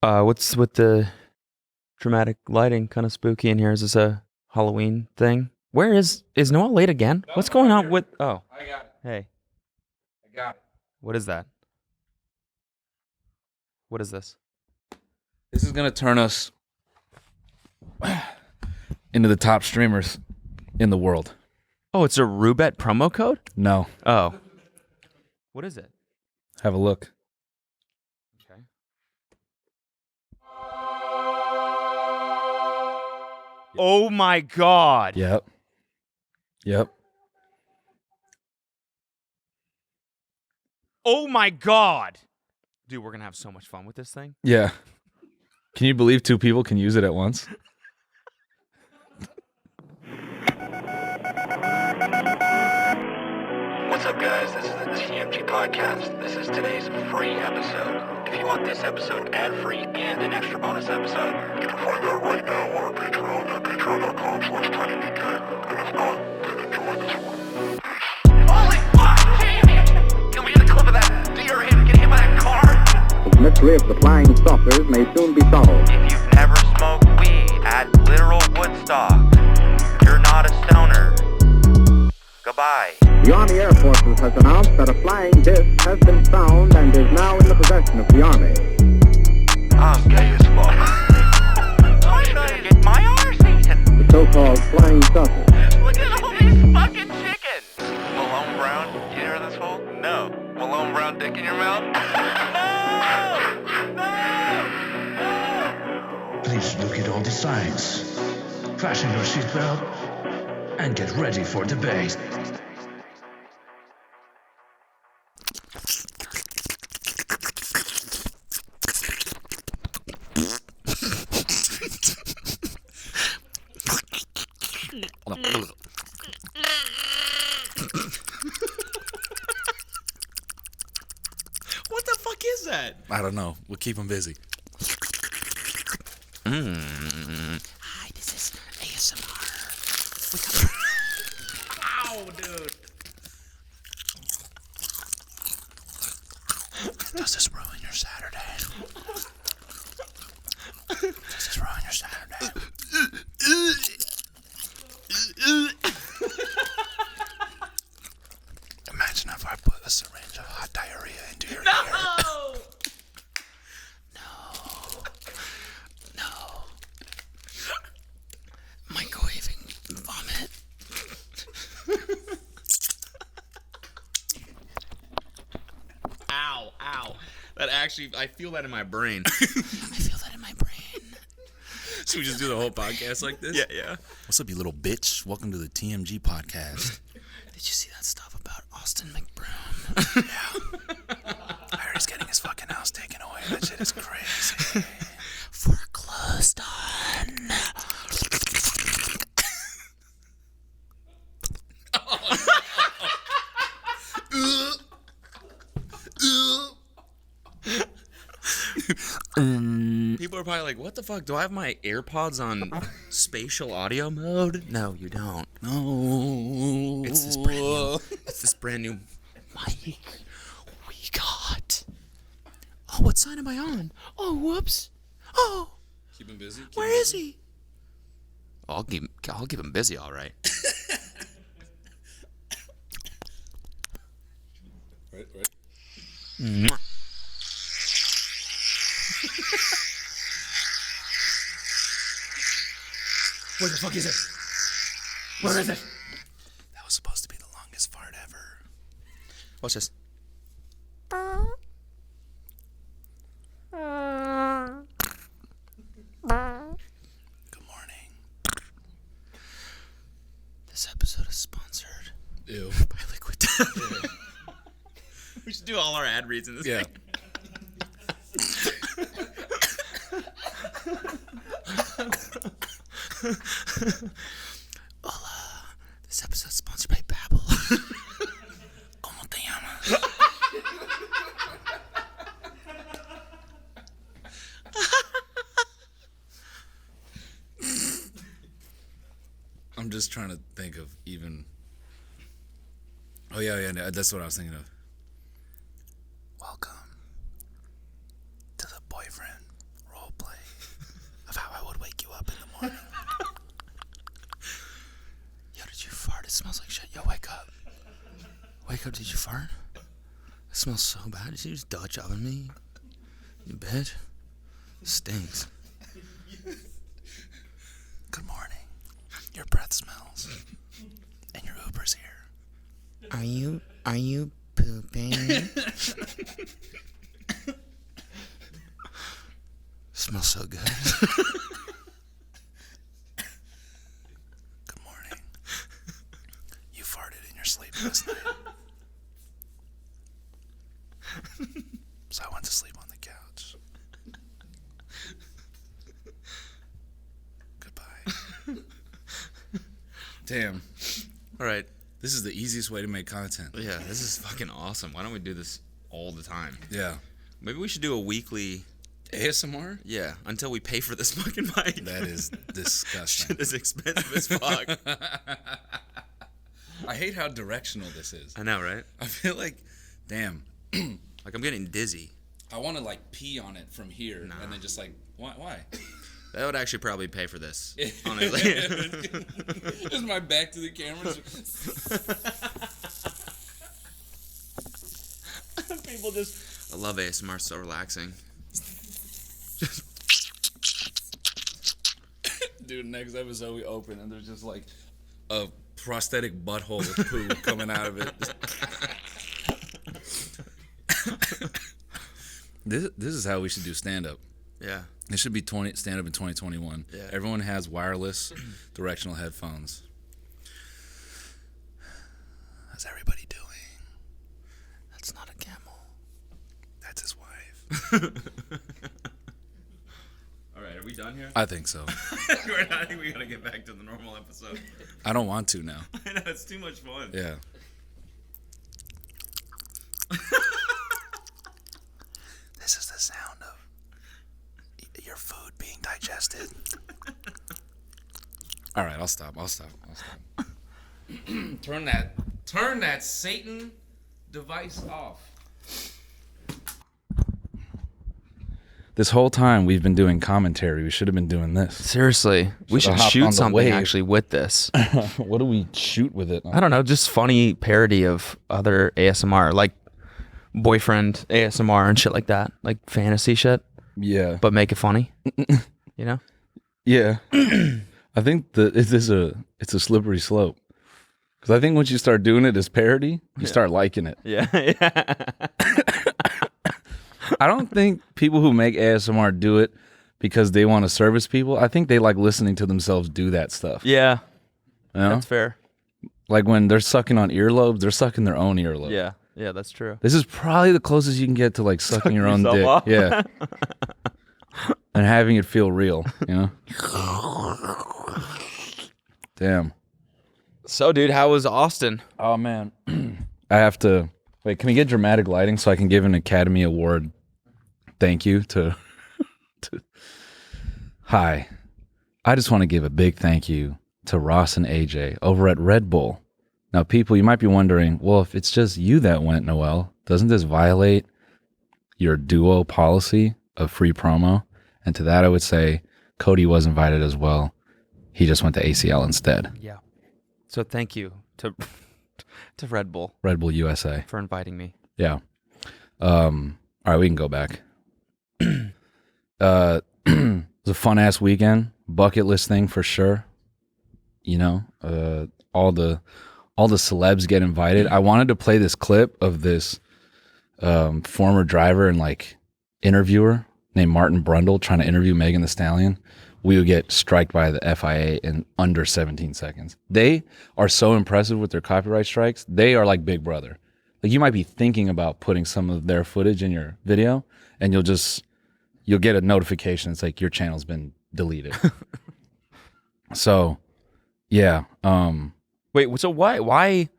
What's with the dramatic lighting? Kind of spooky in here. Is this a Halloween thing? Where is Noah late again? What's going on with? Oh, I got it. hey, I got it. what is that? What is this? This is gonna turn us into the top streamers in the world. Oh, it's a Rubet promo code. No, Oh, what is it? have a look. Okay. Oh my God. Yep. Oh my God. Dude, we're gonna have so much fun with this thing. Yeah. Can you believe two people can use it at once? What's up, guys? This is the TMG Podcast. This is today's free episode. If you want this episode ad-free and an extra bonus episode, you can find that right now on our Patreon at patreon.com/tinydk. And if not, then enjoy this one. Holy fuck, Jamie! Can we get a clip of that deer getting hit by that car? The mystery of the flying saucers may soon be solved. If you've never smoked weed at literal Woodstock, you're not a stoner. Goodbye. The Army Air Forces has announced that a flying disc has been found and is now in the possession of the Army. I'm gay as fuck. I'm trying to get my arse eaten. The so-called flying saucer. Look at all these fucking chickens. Malone Brown, you hear this fool? No. Malone Brown dick in your mouth? No! Please look at all the signs. Fasten your seatbelt and get ready for debate. What the fuck is that? I don't know. We'll keep them busy. Hi, this is ASMR. Ow, dude. Does this ruin your Saturday? Does this ruin your Saturday? Imagine if I put a syringe of hot diarrhea into your ear. No. Microwaving vomit. Ow. That actually, I feel that in my brain. I feel that in my brain. Should we just do the whole podcast like this? Yeah. What's up, you little bitch? Welcome to the TMG podcast. Did you see that stuff about Austin McBroom? Yeah. I heard he's getting his fucking house taken away. That shit is crazy. For closed on. People are probably like, what the fuck? Do I have my AirPods on spatial audio mode? No, you don't. No. It's this brand new mic we got. Oh, what sign am I on? Oh, whoops. Oh, Keep him busy. where is he? I'll keep him busy, all right. Right. Mwah. Where the fuck is it? Where is it? That was supposed to be the longest fart ever. Watch this. Good morning. This episode is sponsored Ew. by Liquid Death. We should do all our ad reads in this Yeah. thing. Hola. This episode is sponsored by Babbel. ¿Cómo te llamas? I'm just trying to think of even. Oh yeah, that's what I was thinking of. Welcome to the boyfriend role up in the morning. Yo, did you fart? It smells like shit. Yo, wake up. Wake up, did you fart? It smells so bad. Did you just Dutch oven me? You bitch. It stinks. Good morning. Your breath smells. And your Uber's here. Are you pooping? Smells so good. Good morning. You farted in your sleep last night. So I went to sleep on the couch. Goodbye. Damn. All right. This is the easiest way to make content. Yeah, this is fucking awesome. Why don't we do this all the time? Yeah. Maybe we should do a weekly. ASMR? Yeah, until we pay for this fucking mic. That is disgusting. Shit is expensive as fuck. I hate how directional this is. I know, right? I feel like, damn. Like I'm getting dizzy. I want to like pee on it from here and then just like, why? That would actually probably pay for this, honestly. Just my back to the camera. People just. I love ASMR. So relaxing. Dude, next episode we open and there's just like a prosthetic butthole with poo coming out of it. This is how we should do stand up. Yeah. It should be stand up in 2021. Yeah. Everyone has wireless directional headphones. How's everybody doing? That's not a camel. That's his wife. All right, are we done here? I think so. I think we gotta get back to the normal episode. I don't want to now. I know, it's too much fun. Yeah. This is the sound of your food being digested. All right, I'll stop. Turn that Satan device off. This whole time we've been doing commentary. We should have been doing this. Seriously, we should Should've hopped on shoot the something wave. actually with this. What do we shoot with it? I don't know, just funny parody of other ASMR, like boyfriend ASMR and shit like that, like fantasy shit, Yeah. but make it funny. You know? Yeah. I think it's a slippery slope. Because I think once you start doing it as parody, you start liking it. Yeah. I don't think people who make ASMR do it because they want to service people. I think they like listening to themselves do that stuff. Yeah, You know? that's fair. Like when they're sucking on earlobes, they're sucking their own earlobe. Yeah, that's true. This is probably the closest you can get to like sucking your own yourself dick. off. Yeah. And having it feel real, you know? Damn. So, dude, how was Austin? Oh man. I have to wait, can we get dramatic lighting so I can give an Academy Award thank you to Hi. I just want to give a big thank you to Ross and AJ over at Red Bull. Now, people, you might be wondering, well, if it's just you that went, Noel, doesn't this violate your duo policy of free promo? And to that, I would say Cody was invited as well. He just went to ACL instead. Yeah. So thank you to Red Bull Red Bull USA. for inviting me. Yeah. All right, we can go back. It was a fun ass weekend. Bucket list thing for sure. You know, all the celebs get invited. I wanted to play this clip of this former driver and like interviewer named Martin Brundle trying to interview Megan Thee Stallion. We would get striked by the FIA in under 17 seconds. They are so impressive with their copyright strikes. They are like Big Brother. Like you might be thinking about putting some of their footage in your video and you'll get a notification. It's like your channel's been deleted. So, yeah. Wait, so why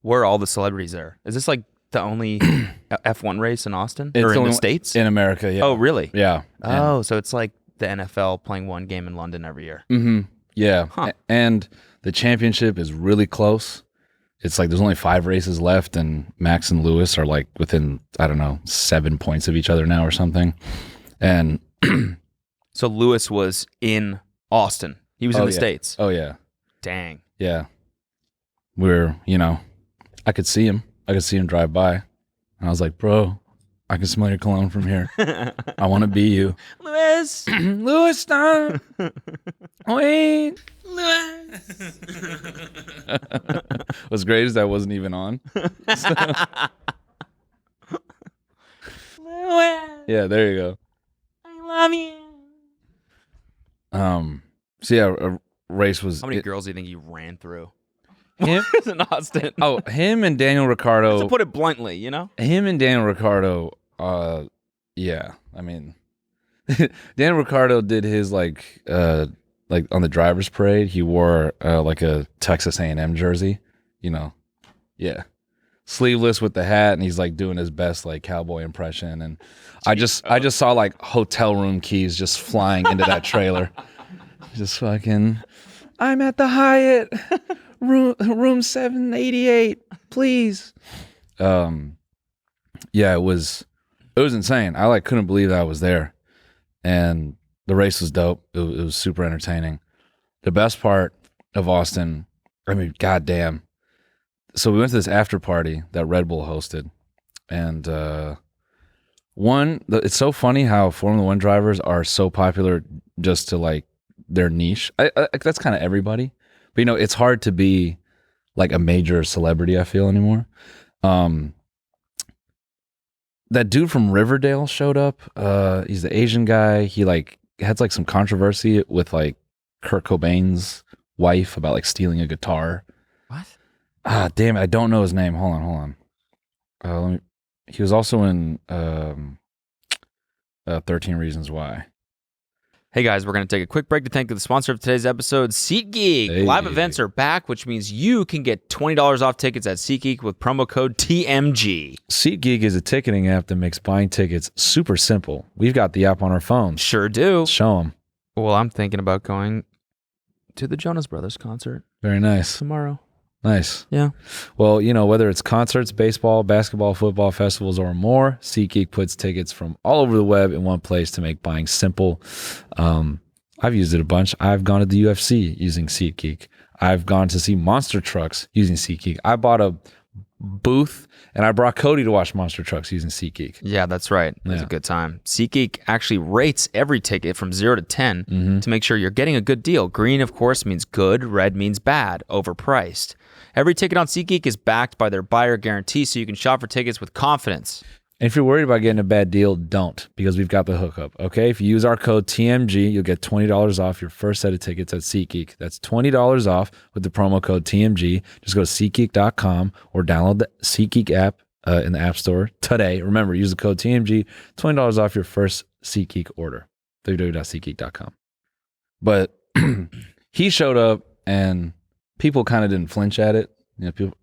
were all the celebrities there? Is this like the only F1 race in Austin or in the States? In America, yeah. Oh, really? Yeah. Oh, so it's like the NFL playing one game in London every year. Mm-hmm. Yeah. Huh. And the championship is really close. It's like there's only 5 races left, and Max and Lewis are like within, I don't know, 7 points of each other now or something. And So Lewis was in Austin. He was in the yeah. States. Oh yeah. Dang. Yeah. I could see him. I could see him drive by. And I was like, bro, I can smell your cologne from here. I want to be you. Lewis. Lewis, stop. Wait. What's great is that wasn't even on. Yeah, there you go. I love you. So yeah, a race was How many girls do you think you ran through? him. in Austin. Oh, him and Daniel Ricciardo. To put it bluntly, you know? Him and Daniel Ricciardo. Yeah. I mean, Daniel Ricciardo did his like on the driver's parade. He wore like a Texas A&M jersey. You know, yeah, sleeveless with the hat, and he's like doing his best like cowboy impression. And I just saw like hotel room keys just flying into that trailer. Just fucking, I'm at the Hyatt, room 788, please. Yeah, it was insane. I like couldn't believe that I was there, and the race was dope. It was super entertaining. The best part of Austin, I mean, goddamn. So we went to this after party that Red Bull hosted, and it's so funny how Formula One drivers are so popular just to like their niche. That's kind of everybody, but you know, it's hard to be like a major celebrity, I feel, anymore. That dude from Riverdale showed up. He's the Asian guy. He like had like some controversy with like Kurt Cobain's wife about like stealing a guitar. What? Ah, damn it, I don't know his name. Hold on. He was also in 13 Reasons Why. Hey guys, we're going to take a quick break to thank the sponsor of today's episode, SeatGeek. Hey. Live events are back, which means you can get $20 off tickets at SeatGeek with promo code TMG. SeatGeek is a ticketing app that makes buying tickets super simple. We've got the app on our phones. Sure do. Show them. Well, I'm thinking about going to the Jonas Brothers concert Very nice. tomorrow. Nice. Yeah. Well, you know, whether it's concerts, baseball, basketball, football, festivals, or more, SeatGeek puts tickets from all over the web in one place to make buying simple. I've used it a bunch. I've gone to the UFC using SeatGeek. I've gone to see monster trucks using SeatGeek. I bought a booth and I brought Cody to watch monster trucks using SeatGeek. Yeah, that's right. It was a good time. SeatGeek actually rates every ticket from 0 to 10 to make sure you're getting a good deal. Green, of course, means good. Red means bad, overpriced. Every ticket on SeatGeek is backed by their buyer guarantee, so you can shop for tickets with confidence. And if you're worried about getting a bad deal, don't, because we've got the hookup, okay? If you use our code TMG, you'll get $20 off your first set of tickets at SeatGeek. That's $20 off with the promo code TMG. Just go to SeatGeek.com or download the SeatGeek app in the App Store today. Remember, use the code TMG, $20 off your first SeatGeek order, www.SeatGeek.com. But he showed up, and people kind of didn't flinch at it. You know, people,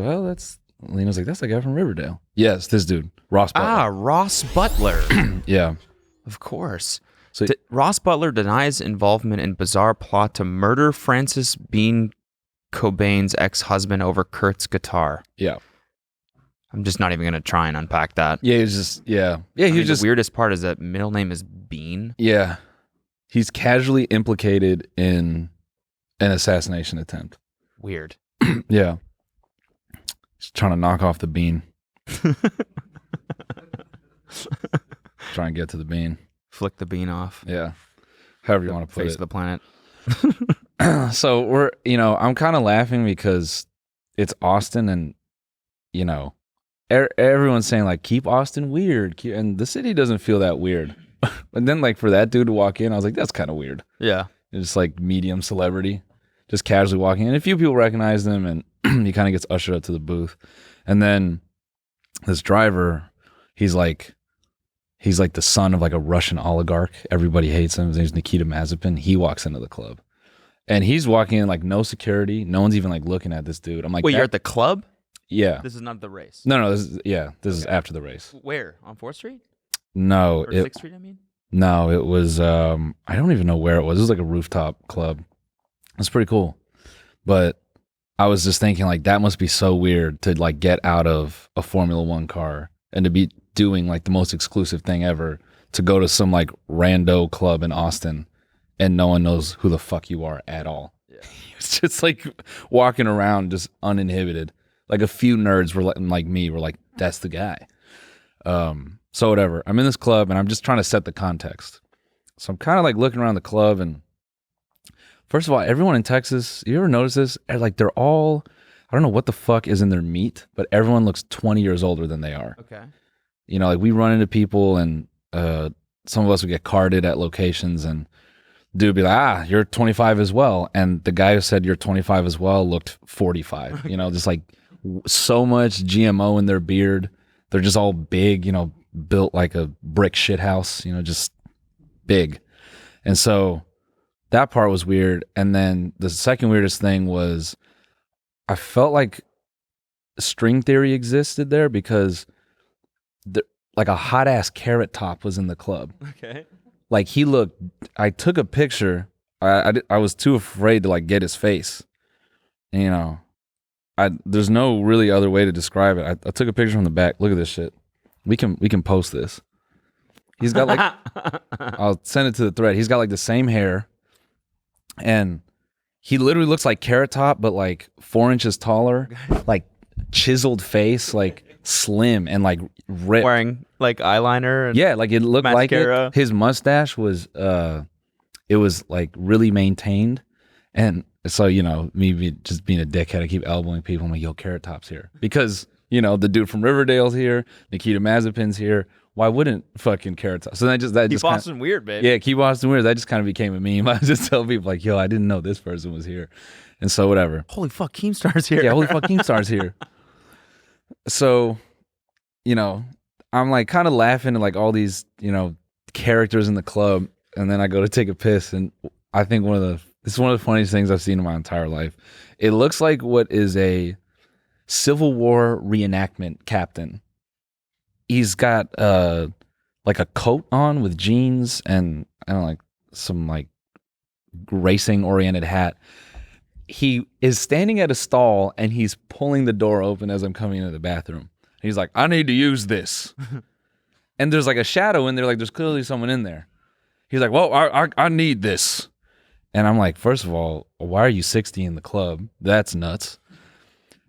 oh, that's... Lena's like, that's the guy from Riverdale. Yes, this dude, Ross Butler. Ah, Ross Butler. Yeah. Of course. So Ross Butler denies involvement in bizarre plot to murder Francis Bean Cobain's ex-husband over Kurt's guitar. yeah. I'm just not even going to try and unpack that. Yeah, he was just, yeah. Yeah, I he mean, was just, the weirdest part is that middle name is Bean. yeah. He's casually implicated in an assassination attempt. Weird. Yeah. He's trying to knock off the bean. Try and get to the bean. Flick the bean off. Yeah. However you want to put Face it. of the planet. So we're, I'm kind of laughing because it's Austin and, everyone's saying like, keep Austin weird. And the city doesn't feel that weird. And then like for that dude to walk in, I was like, that's kind of weird. Yeah. It's like medium celebrity, just casually walking in. A few people recognize him and he kind of gets ushered up to the booth. And then this driver, he's like the son of like a Russian oligarch. Everybody hates him. His name's Nikita Mazepin. He walks into the club. And he's walking in like no security. No one's even like looking at this dude. I'm like, Wait, you're at the club? Yeah. This is not the race. No, this is after the race. Where? On 4th Street? No. Or 6th Street, I mean? No, it was, I don't even know where it was. It was like a rooftop club. It's pretty cool. But I was just thinking like that must be so weird to like get out of a Formula One car and to be doing like the most exclusive thing ever, to go to some like rando club in Austin and no one knows who the fuck you are at all. Yeah. It's just like walking around just uninhibited. Like a few nerds were like me were like, that's the guy. So whatever. I'm in this club and I'm just trying to set the context. So I'm kind of like looking around the club, and first of all, everyone in Texas, you ever notice this? Like they're all, I don't know what the fuck is in their meat, but everyone looks 20 years older than they are. Okay. You know, like we run into people and some of us would get carded at locations and dude would be like, you're 25 as well. And the guy who said you're 25 as well looked 45, you know, just like so much GMO in their beard. They're just all big, you know, built like a brick shit house, you know, just big. And so that part was weird. And then the second weirdest thing was I felt like string theory existed there because like a hot ass Carrot Top was in the club. Okay. Like he looked, I took a picture. I was too afraid to like get his face. You know, there's no really other way to describe it. I took a picture from the back. Look at this shit. We can post this. He's got like, I'll send it to the thread. He's got like the same hair, and he literally looks like Carrot Top, but like 4 inches taller, like chiseled face, like slim and like ripped. Wearing like eyeliner. And yeah, like it looked mascara. like it. His mustache was, it was like really maintained, and so you know me just being a dickhead, I keep elbowing people. I'm like, yo, Carrot Top's here because you know the dude from Riverdale's here, Nikita Mazepin's here. Why wouldn't fucking Carrot Top? So that just Keep Austin weird, baby. Yeah, keep Austin weird. That just kind of became a meme. I just tell people like, yo, I didn't know this person was here, and so whatever. Holy fuck, Keemstar's here. Yeah, holy fuck, Keemstar's here. So, you know, I'm like kind of laughing at like all these, you know, characters in the club, and then I go to take a piss, and I think this is one of the funniest things I've seen in my entire life. It looks like what is a Civil War reenactment captain. He's got like a coat on with jeans and I don't know, like some like racing oriented hat. He is standing at a stall and he's pulling the door open as I'm coming into the bathroom. He's like, I need to use this. And there's like a shadow in there, like there's clearly someone in there. He's like, well, I need this. And I'm like, first of all, why are you 60 in the club? That's nuts.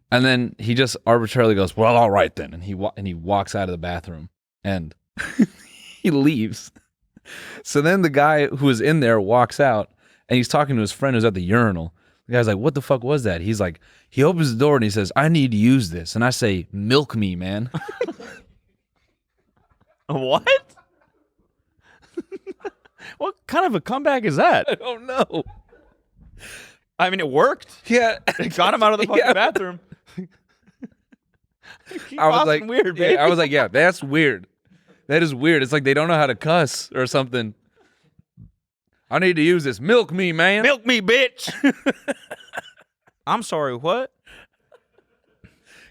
And then he just arbitrarily goes, well, all right then. And he walks out of the bathroom and he leaves. So then the guy who was in there walks out and he's talking to his friend who's at the urinal. The guy's like, what the fuck was that? He's like, he opens the door and he says, I need to use this. And I say, milk me, man. What? What kind of a comeback is that? I don't know. I mean, it worked. Yeah. It got him out of the fucking bathroom. I was like, weird, baby. Yeah, I was like, yeah, that's weird. That is weird. It's like they don't know how to cuss or something. I need to use this. Milk me, man. Milk me, bitch. I'm sorry, what?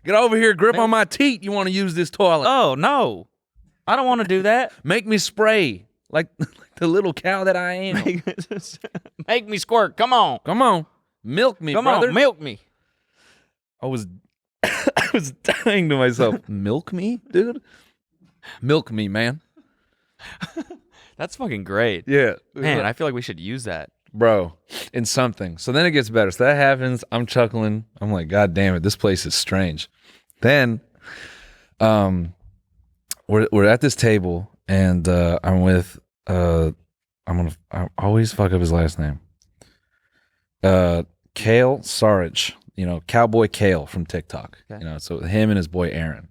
Get over here, grip on my teat. You want to use this toilet. Oh, no. I don't want to do that. Make me spray like the little cow that I am. Make me squirt. Come on. Come on. Milk me, Come brother. on, milk me. I was dying to myself. Milk me, dude? Milk me, man. That's fucking great. Yeah. Man, I feel like we should use that. Bro, in something. So then it gets better. So that happens. I'm chuckling. I'm like, God damn it, this place is strange. Then we're at this table and I'm with I always fuck up his last name. Kale Sarich, you know, Cowboy Kale from TikTok. Okay. You know, so him and his boy Aaron.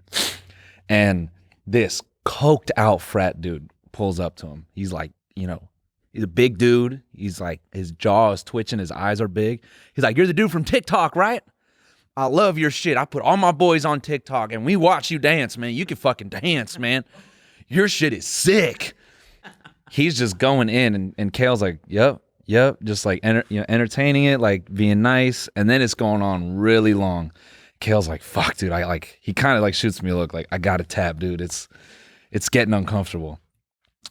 And this coked out frat dude pulls up to him. He's like, you know, he's a big dude. He's like, his jaw is twitching. His eyes are big. He's like, you're the dude from TikTok, right? I love your shit. I put all my boys on TikTok and we watch you dance, man. You can fucking dance, man. Your shit is sick. He's just going in and Kale's like, yep. Just like, entertaining it, like being nice. And then it's going on really long. Kale's like, fuck, dude. He kind of like shoots me a look like, I got to tap, dude. It's getting uncomfortable.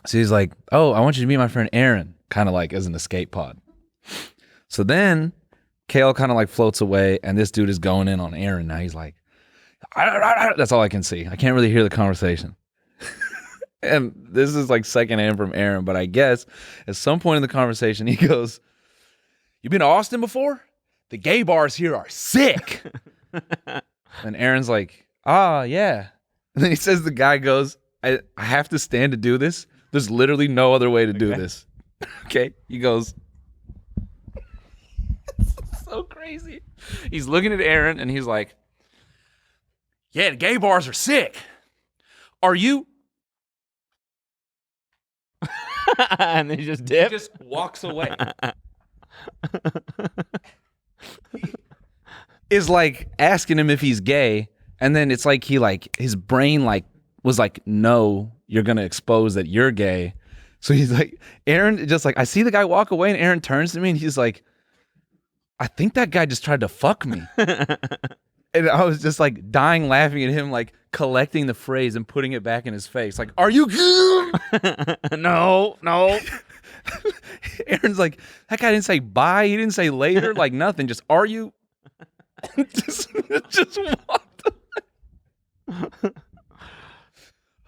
So he's like, oh, I want you to meet my friend Aaron, kind of like as an escape pod. So then Kale kind of like floats away and this dude is going in on Aaron. Now he's like, that's all I can see. I can't really hear the conversation. And this is like secondhand from Aaron, but I guess at some point in the conversation, he goes, "You been to Austin before? The gay bars here are sick." And Aaron's like, "Ah, yeah." And then he says, the guy goes, I have to stand to do this. There's literally no other way to do this. Okay. He goes, so crazy. He's looking at Aaron and he's like, "Yeah, the gay bars are sick. Are you?" And then he just dipped. He just walks away. He is like asking him if he's gay, and then it's like his brain like was like, "No, you're gonna expose that you're gay." So he's like, Aaron just like, I see the guy walk away, and Aaron turns to me and he's like, "I think that guy just tried to fuck me." And I was just like dying laughing at him, like collecting the phrase and putting it back in his face. Like, "Are you gay?" No. Aaron's like, "That guy didn't say bye. He didn't say later. Like nothing. Just, are you?" just walked away.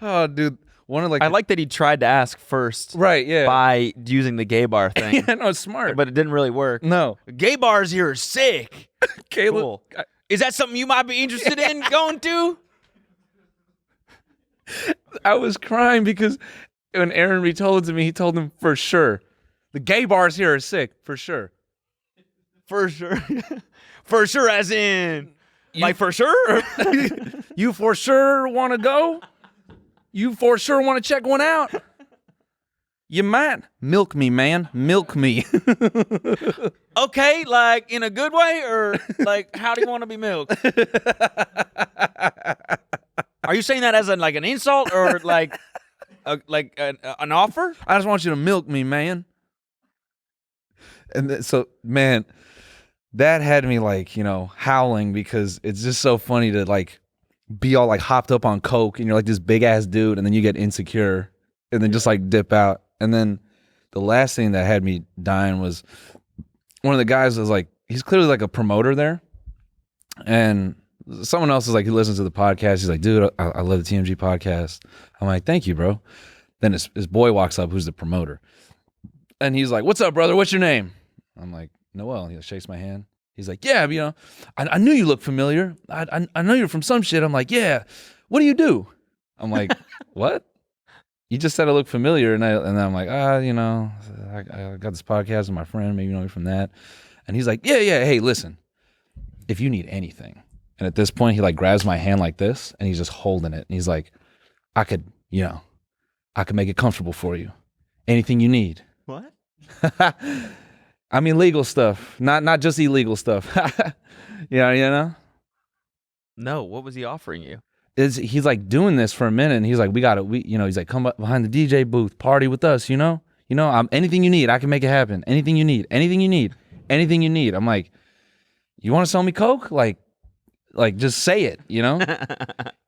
Oh, dude. One of like I like that he tried to ask first. Right, yeah. By using the gay bar thing. Yeah, no, it's smart. But it didn't really work. No. Gay bars here are sick. Caleb, Cool. Is that something you might be interested in going to? I was crying because when Aaron retold it to me, he told him for sure. The gay bars here are sick, for sure. For sure. For sure, as in, like for sure? You for sure want to go? You for sure want to check one out? You might. Milk me, man. Milk me. Okay, like in a good way, or like how do you want to be milked? Are you saying that as like an insult or like an offer? I just want you to milk me, man. And so, man, that had me like, howling because it's just so funny to like be all like hopped up on coke and you're like this big ass dude and then you get insecure and then just like dip out. And then the last thing that had me dying was one of the guys was like, he's clearly like a promoter there. And someone else is like, he listens to the podcast. He's like, "Dude, I love the TMG podcast." I'm like, "Thank you, bro." Then his boy walks up, who's the promoter. And he's like, "What's up, brother? What's your name?" I'm like, "Noel." And he shakes my hand. He's like, "Yeah, I knew you looked familiar. I know you're from some shit." I'm like, "Yeah. What do you do?" I'm like, "What? You just said I look familiar." And I'm like, I got this podcast with my friend. Maybe you know me from that. And he's like, yeah. Hey, listen, if you need anything. And at this point, he like grabs my hand like this and he's just holding it. And he's like, I could make it comfortable for you. Anything you need. What? I mean, legal stuff, not just illegal stuff. Yeah. No, what was he offering you? He's like doing this for a minute, and he's like, he's like, "Come up behind the DJ booth, party with us, anything you need, I can make it happen. Anything you need. I'm like, "You want to sell me coke? Like just say it,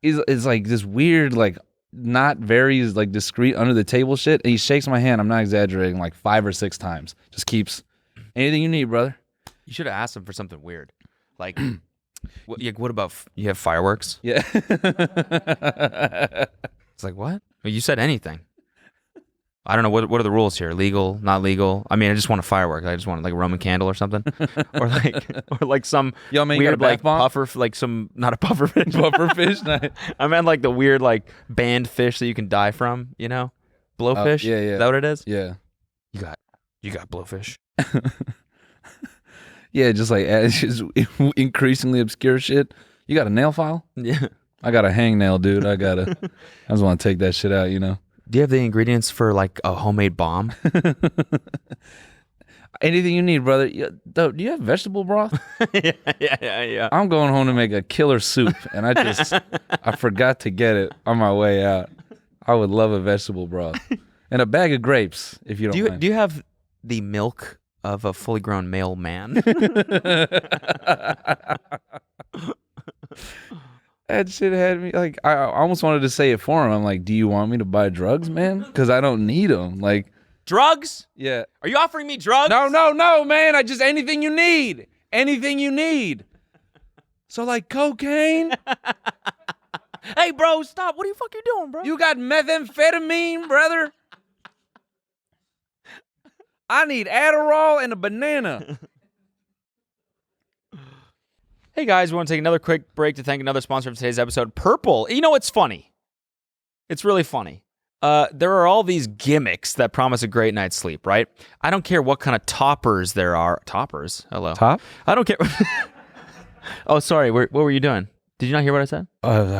It's like this weird, like not very like discreet under the table shit. And he shakes my hand. I'm not exaggerating, like 5 or 6 times. Just keeps, "Anything you need, brother." You should have asked him for something weird, like. What about you have fireworks? Yeah. It's like, what? Well, you said anything. I don't know. What are the rules here? Legal, not legal? I mean, I just want a firework. I just want like a Roman candle or something, or like some Yo, man, you weird got a like bath bomb? puffer, like some not a puffer fish. Puffer fish. Nice. I meant like the weird like banned fish that you can die from. Blowfish. Yeah. Is that what it is? Yeah. You got blowfish. Yeah, just like it's just increasingly obscure shit. You got a nail file? Yeah. I got a hangnail, dude. I just want to take that shit out, Do you have the ingredients for like a homemade bomb? Anything you need, brother. Do you have vegetable broth? Yeah. I'm going home to make a killer soup, and I forgot to get it on my way out. I would love a vegetable broth and a bag of grapes if you don't mind. Do you have the milk of a fully grown male man? That shit had me like, I almost wanted to say it for him. I'm like, "Do you want me to buy drugs, man? Because I don't need them." Like, drugs? yeah. Are you offering me drugs? No, man. Anything you need. Anything you need. So like cocaine, Hey, bro, stop. What are you fucking doing, bro? You got methamphetamine, brother? I need Adderall and a banana. Hey, guys, we want to take another quick break to thank another sponsor of today's episode, Purple. You know, it's funny. It's really funny. There are all these gimmicks that promise a great night's sleep, right? I don't care what kind of toppers there are. Toppers? Hello. Top? I don't care. Oh, sorry. What were you doing? Did you not hear what I said?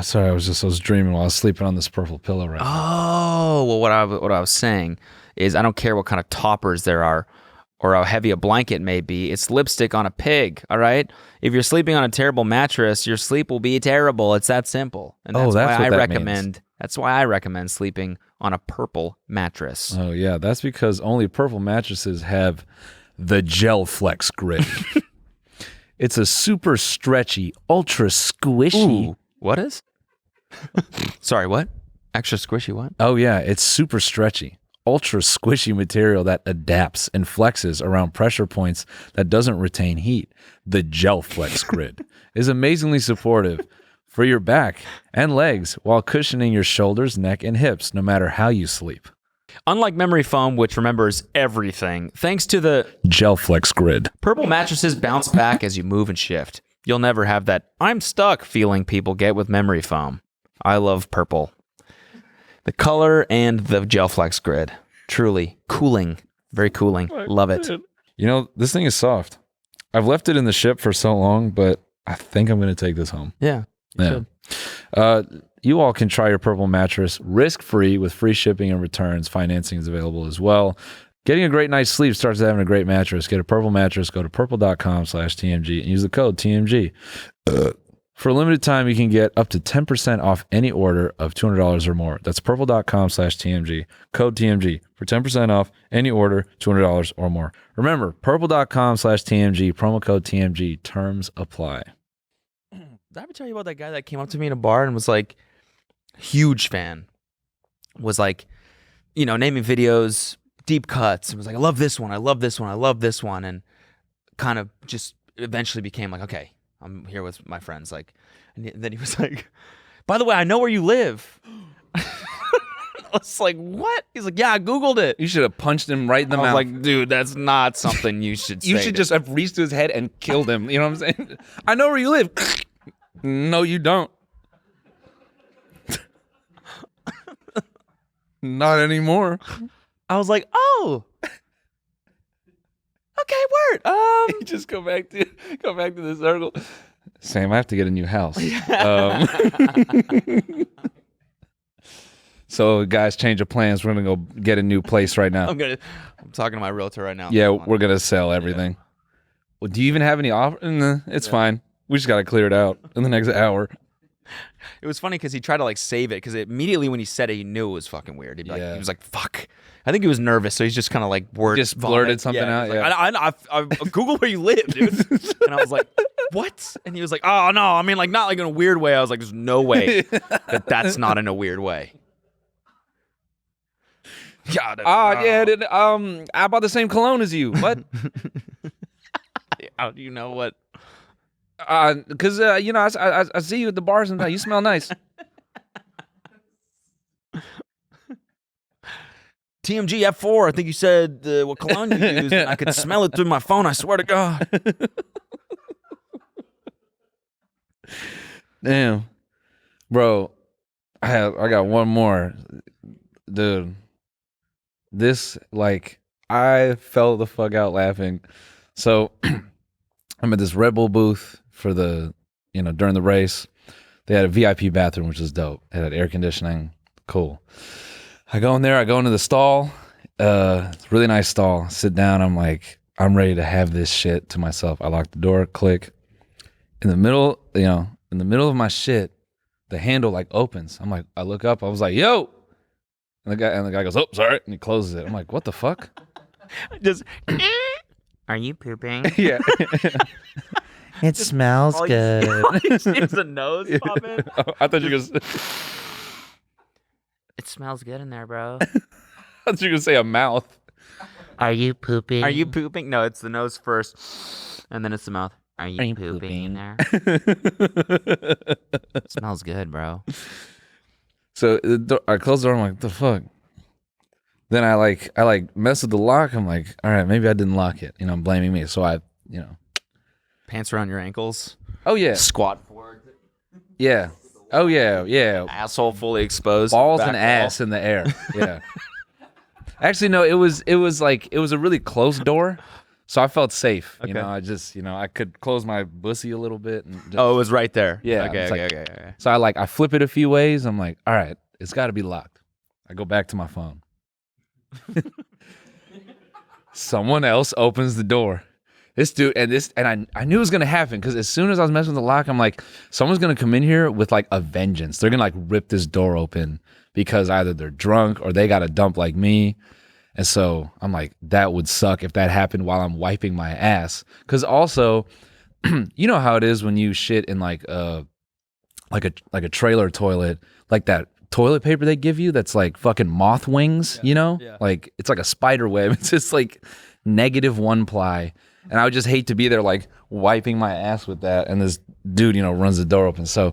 Sorry. I was dreaming while I was sleeping on this purple pillow right now. Oh, well, what I was saying is I don't care what kind of toppers there are or how heavy a blanket may be. It's lipstick on a pig, all right? If you're sleeping on a terrible mattress, your sleep will be terrible. It's that simple. And that's that's why what I that recommend. means. That's why I recommend sleeping on a purple mattress. Oh, yeah. That's because only purple mattresses have the Gel Flex Grid. It's a super stretchy, ultra squishy. Ooh, what is? Sorry, what? Extra squishy what? Oh, yeah. It's super stretchy, ultra squishy material that adapts and flexes around pressure points that doesn't retain heat. The Gel Flex Grid is amazingly supportive for your back and legs while cushioning your shoulders, neck, and hips, no matter how you sleep. Unlike memory foam, which remembers everything, thanks to the Gel Flex Grid. Purple mattresses bounce back as you move and shift. You'll never have that I'm stuck feeling people get with memory foam. I love Purple. The color and the Gel Flex Grid. Truly cooling. Very cooling. Love it. You know, this thing is soft. I've left it in the ship for so long, but I think I'm going to take this home. Yeah. Yeah. You all can try your Purple mattress risk-free with free shipping and returns. Financing is available as well. Getting a great night's sleep starts with having a great mattress. Get a Purple mattress. Go to purple.com/TMG and use the code TMG. For a limited time, you can get up to 10% off any order of $200 or more. That's purple.com/TMG. Code TMG for 10% off any order, $200 or more. Remember, purple.com/TMG, promo code TMG. Terms apply. Did I ever tell you about that guy that came up to me in a bar and was like, huge fan, was like, you know, naming videos, deep cuts, and was like, I love this one, I love this one, I love this one, and kind of just eventually became like, okay, I'm here with my friends, like, and then he was like, by the way, I know where you live. I was like, what? He's like, yeah, I Googled it. You should have punched him right in the I was mouth. like, dude, that's not something you should say. You should just have reached to his head and killed him. You know what I'm saying? I know where you live. No, you don't. Not anymore. I was like, oh. Okay, word. You just go back to the circle. Sam, I have to get a new house. So, guys, change of plans. We're gonna go get a new place right now. I'm talking to my realtor right now. Yeah, we're gonna sell everything. Yeah. Well, do you even have any offer? Nah, it's fine. We just gotta clear it out in the next hour. It was funny because he tried to like save it because immediately when he said it, he knew it was fucking weird. He was like, "Fuck." I think he was nervous, so he's just kind of like just blurted something out. Like, I Googled where you live, dude. And I was like, "What?" And he was like, "Oh no, I mean like not like in a weird way." I was like, "There's no way that's not in a weird way." God. I bought the same cologne as you. What? How do you know what? Because you know, I see you at the bars and you smell nice. TMG F4. I think you said what cologne you used. And I could smell it through my phone. I swear to God. Damn, bro. I got one more, dude. This I fell the fuck out laughing. So I'm at this Red Bull booth for during the race. They had a VIP bathroom, which is dope. It had air conditioning. Cool. I go in there. I go into the stall. It's a really nice stall. Sit down. I'm like, I'm ready to have this shit to myself. I lock the door. Click. In the middle of my shit, the handle opens. I'm like, I look up. I was like, yo. And the guy goes, oh, sorry. And he closes it. I'm like, what the fuck? Just, are you pooping? Yeah. It smells good. It's the nose pop in. I thought you were gonna. It smells good in there, bro. I thought you were gonna say a mouth. Are you pooping? Are you pooping? No, it's the nose first, and then it's the mouth. Are you pooping in there? Smells good, bro. So I close the door. I'm like, the fuck. Then I mess with the lock. I'm like, all right, maybe I didn't lock it. I'm blaming me. So I, Pants around your ankles. oh yeah, Squat forward. yeah, oh yeah, Asshole fully exposed. balls back and wall. ass in the air. Yeah. Actually, no, it was a really close door, so I felt safe. Okay. I just I could close my bussy a little bit. And just, Oh, it was right there. Yeah, Okay. it's like- Okay. So I flip it a few ways. I'm like, all right, it's got to be locked. I go back to my phone. Someone else opens the door. This dude and I knew it was gonna happen because as soon as I was messing with the lock, I'm like, someone's gonna come in here with like a vengeance. They're gonna rip this door open because either they're drunk or they got a dump like me. And so I'm like, that would suck if that happened while I'm wiping my ass. Because also, you know how it is when you shit in like a trailer toilet, like that toilet paper they give you that's like fucking moth wings, Yeah. Like it's like a spider web. It's just like -1 ply. And I would just hate to be there like wiping my ass with that. And this dude, runs the door open. So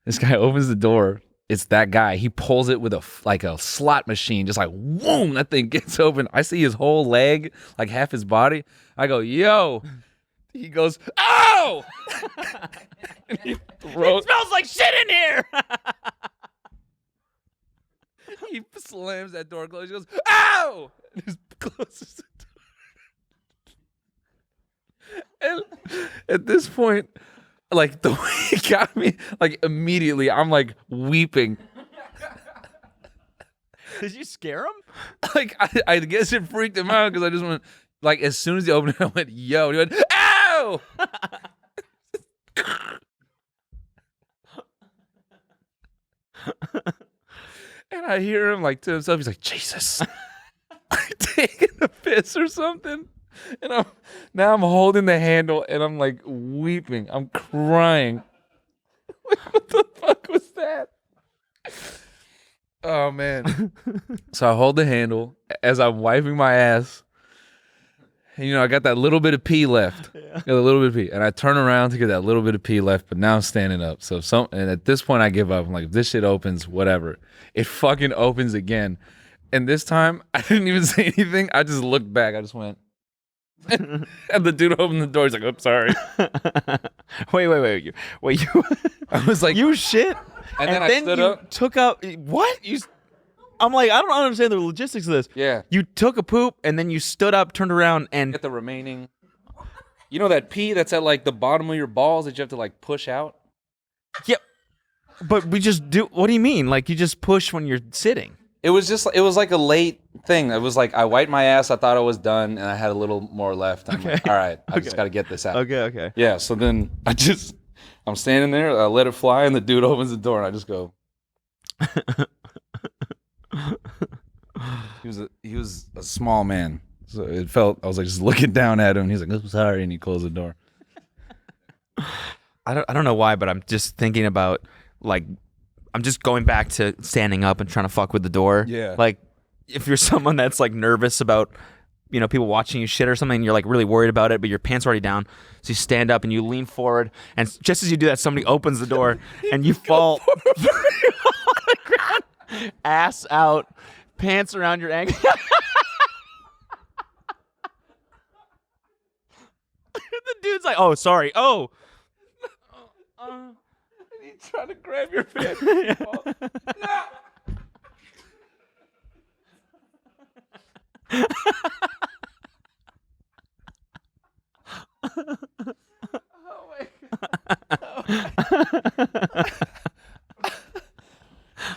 this guy opens the door. It's that guy. He pulls it with a slot machine, just like, whoom, that thing gets open. I see his whole leg, like half his body. I go, yo. He goes, oh! And he throws, It smells like shit in here. he slams that door closed. He goes, ow! And just closes the door. And at this point, like the way he got me, like immediately, I'm like weeping. Did you scare him? Like I guess it freaked him out because I just went, like as soon as he opened it, I went, yo. And he went, ow! And I hear him like to himself, he's like, Jesus. Taking a piss or something. And I'm holding the handle and I'm like weeping. I'm crying. Like, what the fuck was that? Oh man. So I hold the handle as I'm wiping my ass. And, I got that little bit of pee left. Got a little bit of pee. And I turn around to get that little bit of pee left, but now I'm standing up. So and at this point I give up. I'm like, if this shit opens, whatever. It fucking opens again. And this time I didn't even say anything. I just looked back. I just went. And the dude opened the door. He's like, "I'm sorry." Wait. You I was like, you shit, and then I stood you up. took out what? I'm like, I don't understand the logistics of this. Yeah. You took a poop and then you stood up, turned around, and Get the remaining. You know that pee that's at like the bottom of your balls that you have to like push out? yeah. But we just do. What do you mean? Like you just push when you're sitting? It was like a late thing. It was like I wiped my ass. I thought I was done, and I had a little more left. I'm like, all right, I just got to get this out. Okay. Yeah. So then I'm standing there. I let it fly, and the dude opens the door, and I just go. He was a small man, so it felt. I was like just looking down at him. And he's like, "I'm sorry," and he closed the door. I don't know why, but I'm just thinking about like I'm just going back to standing up and trying to fuck with the door. Yeah. Like if you're someone that's like nervous about people watching you shit or something, and you're like really worried about it, but your pants are already down, so you stand up and you lean forward, and just as you do that, somebody opens the door and you fall on the ground, ass out, pants around your ankle. The dude's like, "Oh, sorry. Oh." He's trying to grab your pants.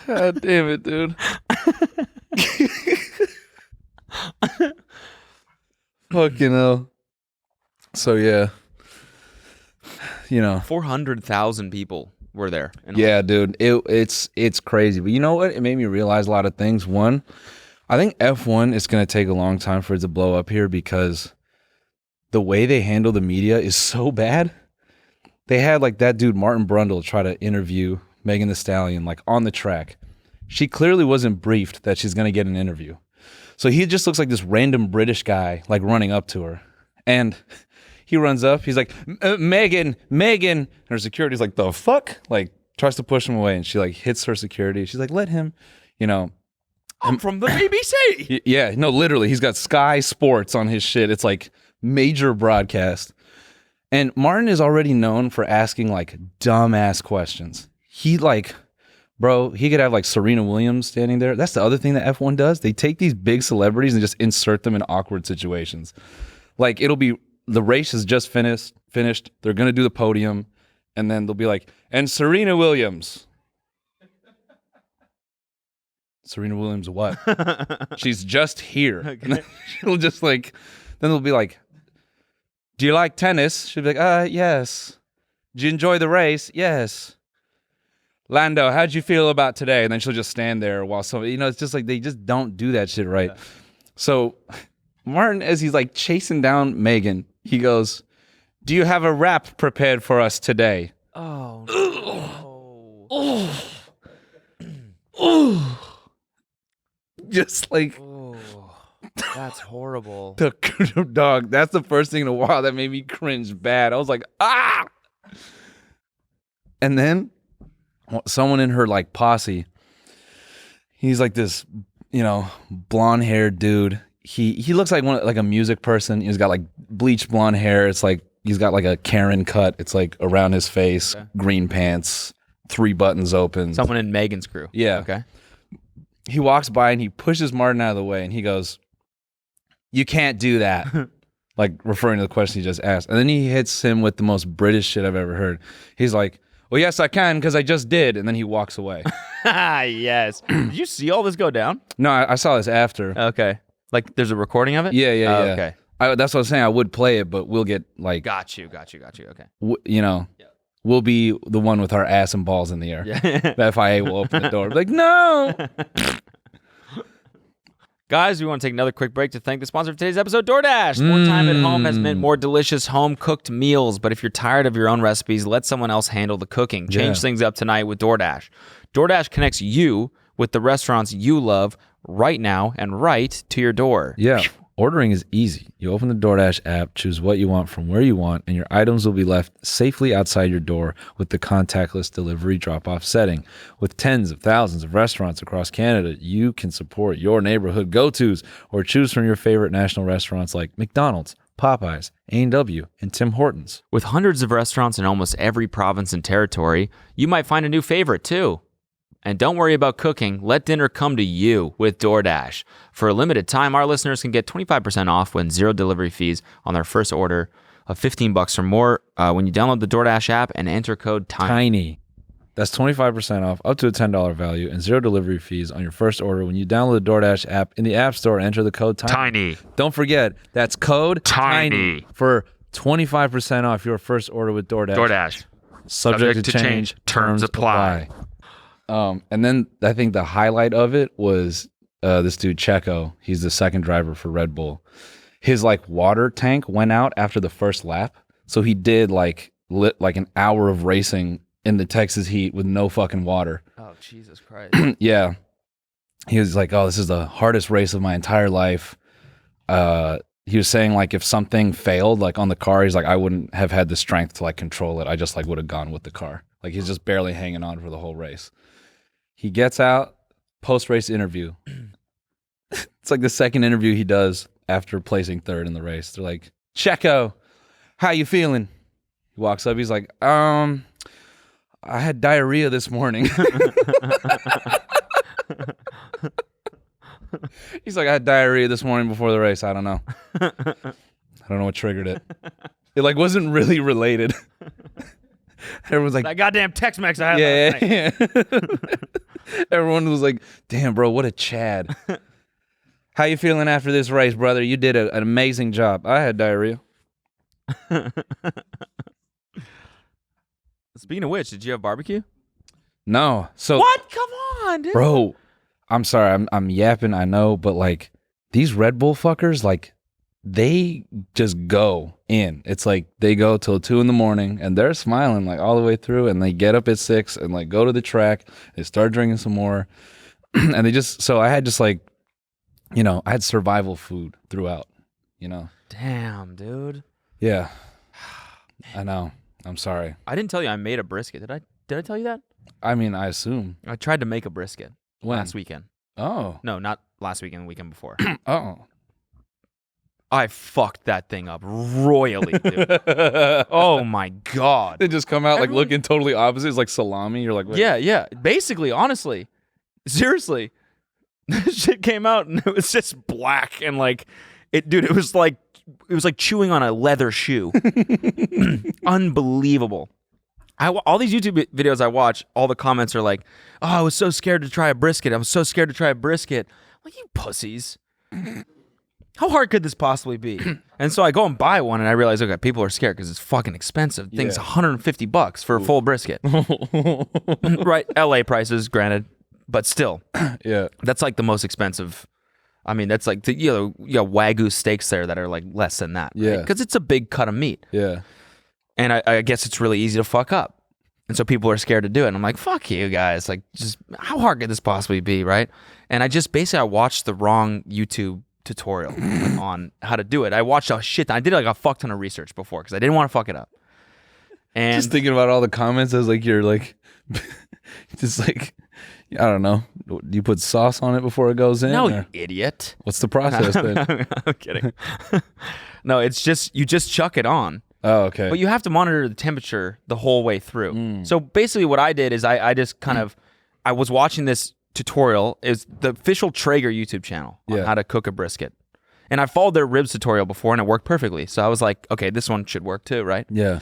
God damn it, dude. Fucking hell. So yeah. 400,000 people were there. Yeah, dude. It's crazy. But you know what? It made me realize a lot of things. One, I think F1 is going to take a long time for it to blow up here because the way they handle the media is so bad. They had like that dude Martin Brundle try to interview Megan Thee Stallion like on the track. She clearly wasn't briefed that she's going to get an interview. So he just looks like this random British guy like running up to her. And He runs up. He's like, Megan. And her security's like, the fuck? Like, tries to push him away. And she like hits her security. She's like, let him, you know. I'm from the BBC. Yeah, no, literally. He's got Sky Sports on his shit. It's like major broadcast. And Martin is already known for asking like dumbass questions. He like, bro, he could have like Serena Williams standing there. That's the other thing that F1 does. They take these big celebrities and just insert them in awkward situations. Like it'll be the race is just finished. They're gonna do the podium, and then they'll be like, and Serena Williams. Serena Williams, what? She's just here. Okay. And then she'll just like, then they'll be like, do you like tennis? She'll be like, yes. Did you enjoy the race? Yes. Lando, how'd you feel about today? And then she'll just stand there while somebody, you know, it's just like they just don't do that shit right. Yeah. So Martin, as he's like chasing down Megan, he goes, do you have a rap prepared for us today? Oh, no. Oh. Just like, that's horrible. The dog, that's the first thing in a while that made me cringe bad. I was like, ah! And then someone in her like posse, he's like this, you know, blonde-haired dude. He looks like like a music person. He's got like bleached blonde hair. It's like he's got like a Karen cut. It's like around his face, okay. Green pants, 3 buttons open. Someone in Megan's crew. Yeah. Okay. He walks by and he pushes Martin out of the way and he goes, you can't do that. Like referring to the question he just asked. And then he hits him with the most British shit I've ever heard. He's like, well, yes, I can because I just did. And then he walks away. Yes. Did you see all this go down? No, I saw this after. Okay. Like there's a recording of it? Yeah. Okay. That's what I was saying. I would play it, but we'll get like. Got you. Okay. You know, we'll be the one with our ass and balls in the air. Yeah. The FIA will open the door. Like, no. Guys, we want to take another quick break to thank the sponsor of today's episode, DoorDash. More time at home has meant more delicious home-cooked meals, but if you're tired of your own recipes, let someone else handle the cooking. Change things up tonight with DoorDash. DoorDash connects you with the restaurants you love right now and right to your door. Yeah. Ordering is easy. You open the DoorDash app, choose what you want from where you want, and your items will be left safely outside your door with the contactless delivery drop-off setting. With tens of thousands of restaurants across Canada, you can support your neighborhood go-tos or choose from your favorite national restaurants like McDonald's, Popeyes, A&W, and Tim Hortons. With hundreds of restaurants in almost every province and territory, you might find a new favorite too. And don't worry about cooking. Let dinner come to you with DoorDash. For a limited time, our listeners can get 25% off when 0 delivery fees on their first order of $15 or more when you download the DoorDash app and enter code TINY. That's 25% off up to a $10 value and 0 delivery fees on your first order when you download the DoorDash app in the App Store and enter the code TINY. Don't forget, that's code TINY for 25% off your first order with DoorDash. Subject to change. Terms apply. And then I think the highlight of it was this dude Checo. He's the second driver for Red Bull. His like water tank went out after the first lap, so he did like an hour of racing in the Texas heat with no fucking water. Oh, Jesus Christ! Yeah, he was like, "Oh, this is the hardest race of my entire life." He was saying like if something failed like on the car, he's like, I wouldn't have had the strength to like control it. I just like would have gone with the car. Like he's just barely hanging on for the whole race. He gets out, post-race interview. It's like the second interview he does after placing third in the race. They're like, Checo, how you feeling? He walks up, he's like, I had diarrhea this morning. He's like, I had diarrhea this morning before the race. I don't know. I don't know what triggered it. It like wasn't really related. Everyone's like, that goddamn Tex-Mex I had last night. Yeah. Everyone was like, damn, bro, what a Chad. How you feeling after this race, brother? You did an amazing job. I had diarrhea. Speaking of which, did you have barbecue? No. So what? Come on, dude. Bro, I'm sorry. I'm yapping, I know, but like these Red Bull fuckers, like they just go in. It's like they go till 2 a.m. and they're smiling like all the way through, and they get up at 6 and like go to the track. They start drinking some more, and they just. So I had just like, you know, I had survival food throughout. You know. Damn, dude. Yeah. I know. I'm sorry. I didn't tell you I made a brisket. Did I? Did I tell you that? I mean, I assume. I tried to make a brisket When? last weekend. Oh. No, not last weekend. The weekend before. Oh. I fucked that thing up royally, dude. Oh my god. They just come out like Everyone- looking totally opposite. It's like salami. You're like, wait. Yeah. Basically, honestly, seriously, this shit came out and it was just black and like it, dude. It was like chewing on a leather shoe. Unbelievable. All these YouTube videos I watch, all the comments are like, "Oh, I was so scared to try a brisket. I was so scared to try a brisket." I'm like, you pussies. How hard could this possibly be? And so I go and buy one, and I realize, okay, people are scared because it's fucking expensive. Thing's Yeah. $150 for a full brisket. Right, LA prices, granted, but still, Yeah. that's like the most expensive. I mean, that's like you got Wagyu steaks there that are like less than that. Yeah. Because it's a big cut of meat. Yeah. And I guess it's really easy to fuck up. And so people are scared to do it. And I'm like, fuck you guys. Like, just how hard could this possibly be, right? And I watched the wrong YouTube tutorial on how to do it. I watched a shit. I did like a fuck ton of research before because I didn't want to fuck it up. And Just thinking about all the comments as like you're like, just like, I don't know. Do you put sauce on it before it goes in? no, or you idiot. what's the process then? I'm kidding. No, it's just, you just chuck it on. Oh, okay. But you have to monitor the temperature the whole way through. So basically what I did is I just kind of, I was watching this tutorial. Is the official Traeger YouTube channel on Yeah. how to cook a brisket. And I followed their ribs tutorial before and it worked perfectly. So I was like, okay, this one should work too, right? Yeah.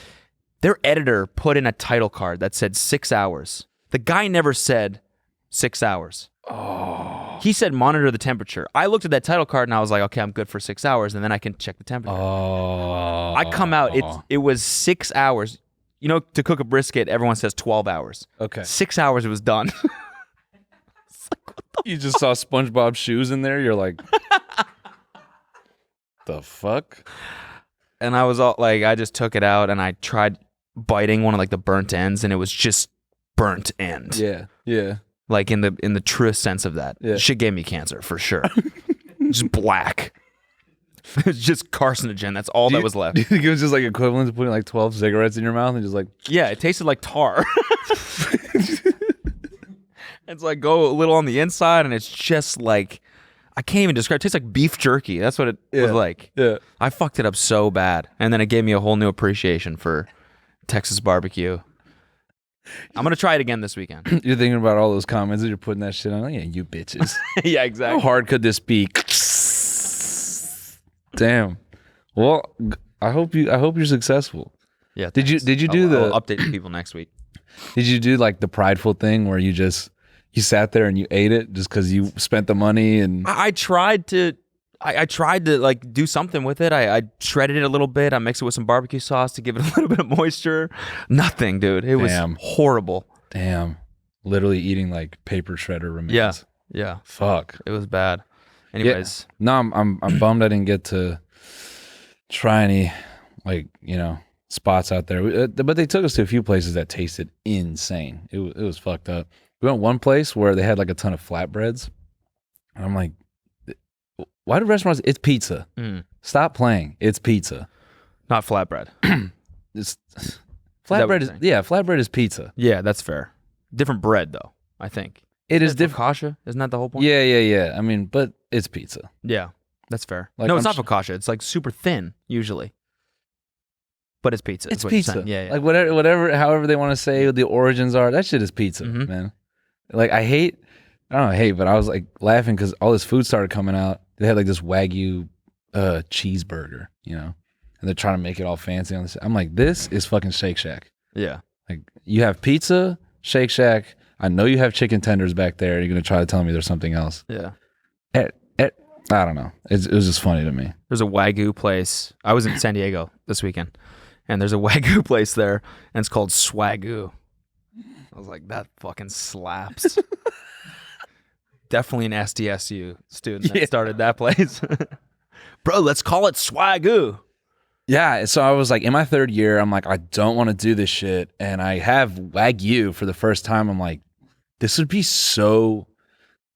Their editor put in a title card that said 6 hours. The guy never said 6 hours. Oh. He said monitor the temperature. I looked at that title card and I was like, okay, I'm good for 6 hours, and then I can check the temperature. Oh. I come out, it was 6 hours. You know, to cook a brisket, everyone says 12 hours. Okay. 6 hours, it was done. You just saw SpongeBob shoes in there. You're like, the fuck? And I was all like, I just took it out and I tried biting one of like the burnt ends, and it was just burnt end. Yeah. Yeah. Like in the truest sense of that. Yeah. Shit gave me cancer for sure. Just black. It's just carcinogen. That's all that was left. Do you think it was just like equivalent to putting like 12 cigarettes in your mouth and just like, Yeah, it tasted like tar. It's like go a little on the inside, and it's just like, I can't even describe. It tastes like beef jerky. That's what it was like. yeah. I fucked it up so bad, and then it gave me a whole new appreciation for Texas barbecue. I'm gonna try it again this weekend. You're thinking about all those comments that you're putting that shit on. Like, yeah, you bitches. Yeah, How exactly. hard could this be? Damn. Well, I hope you're successful. Yeah. Did you do the I'll update people next week. Did you do like the prideful thing where you sat there and you ate it just because you spent the money and I tried to like do something with it. I shredded it a little bit. I mixed it with some barbecue sauce to give it a little bit of moisture. Nothing, dude. It was Damn. horrible. damn, literally eating like paper shredder remains. Yeah. Yeah. Fuck. It was bad. Anyways, No, I'm bummed I didn't get to try any like, spots out there. But they took us to a few places that tasted insane. It was fucked up. We went one place where they had like a ton of flatbreads. And I'm like, why do restaurants? It's pizza. Stop playing. It's pizza. not flatbread. It's what flatbread you're is saying? flatbread is pizza. Yeah, that's fair. Different bread though, I think. It is different. Focaccia? Isn't that the whole point? Yeah. I mean, but it's pizza. Yeah, that's fair. Like, no, it's I'm not focaccia. It's like super thin usually. But it's pizza. is It's what you're pizza. saying. Yeah. Like whatever, however they want to say the origins are, that shit is pizza, Mhm. man. Like I don't hate, but I was like laughing because all this food started coming out. They had like this Wagyu cheeseburger, and they're trying to make it all fancy on this. I'm like, this is fucking Shake Shack. Yeah. Like you have pizza, Shake Shack. I know you have chicken tenders back there. You're gonna try to tell me there's something else. Yeah. I don't know. It was just funny to me. There's a Wagyu place. I was in San Diego this weekend, and there's a Wagyu place there, and it's called Swagoo. I was like, that fucking slaps. Definitely an SDSU student that started that place. Bro, let's call it Swagoo. Yeah, so I was like, in my third year, I'm like, I don't want to do this shit. And I have Wagyu for the first time. I'm like, this would be so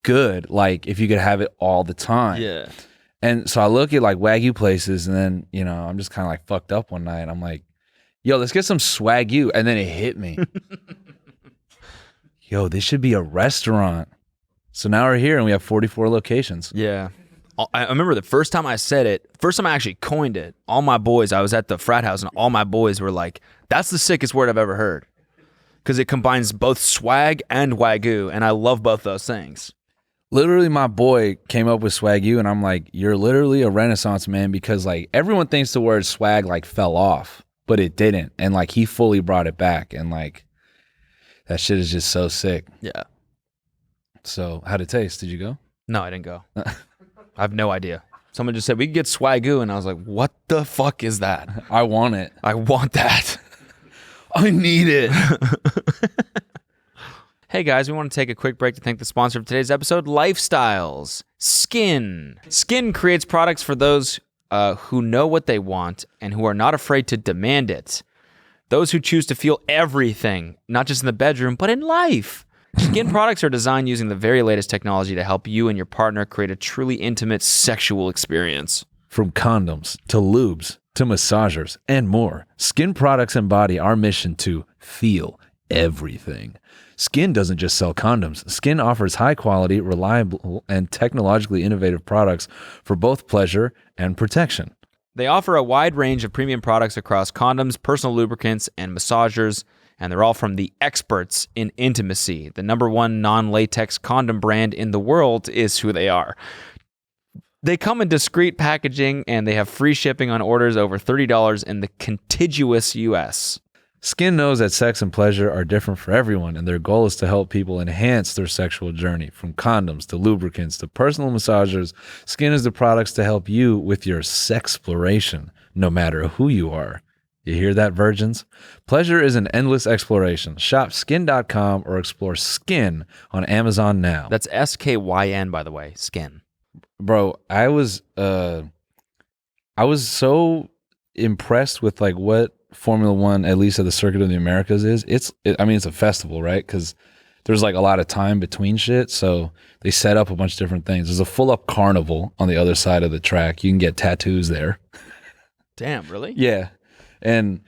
good, like, if you could have it all the time. Yeah. And so I look at, like, Wagyu places, and then, I'm just kind of, like, fucked up one night. I'm like, yo, let's get some Swagyu. And then it hit me. Yo, this should be a restaurant. So now we're here and we have 44 locations. Yeah. I remember the first time I said it, first time I actually coined it, all my boys, I was at the frat house and all my boys were like, that's the sickest word I've ever heard. Because it combines both swag and Wagyu, and I love both those things. Literally, my boy came up with Swagyu, and I'm like, you're literally a renaissance man, because like everyone thinks the word swag like fell off, but it didn't. And like he fully brought it back, and like that shit is just so sick. Yeah. So how'd it taste? Did you go? No, I didn't go. I have no idea. Someone just said, we could get Swagyu, and I was like, what the fuck is that? I want it. I want that. I need it. Hey guys, we want to take a quick break to thank the sponsor of today's episode, Lifestyles. Skin. Skin creates products for those who know what they want and who are not afraid to demand it. Those who choose to feel everything, not just in the bedroom, but in life. Skin products are designed using the very latest technology to help you and your partner create a truly intimate sexual experience. From condoms to lubes to massagers and more, Skin products embody our mission to feel everything. Skin doesn't just sell condoms. Skin offers high quality, reliable, and technologically innovative products for both pleasure and protection. They offer a wide range of premium products across condoms, personal lubricants, and massagers, and they're all from the experts in intimacy. The #1 non-latex condom brand in the world is who they are. They come in discreet packaging, and they have free shipping on orders over $30 in the contiguous U.S. Skin knows that sex and pleasure are different for everyone, and their goal is to help people enhance their sexual journey. From condoms to lubricants to personal massagers, Skin is the products to help you with your sexploration, no matter who you are. You hear that, virgins? Pleasure is an endless exploration. Shop skin.com or explore Skin on Amazon now. That's SKYN, by the way, Skin. Bro, I was so impressed with like what Formula One, at least at the Circuit of the Americas, is. It's a festival, right? Because there's like a lot of time between shit, so they set up a bunch of different things. There's a full up carnival on the other side of the track. You can get tattoos there. Damn, really? Yeah. And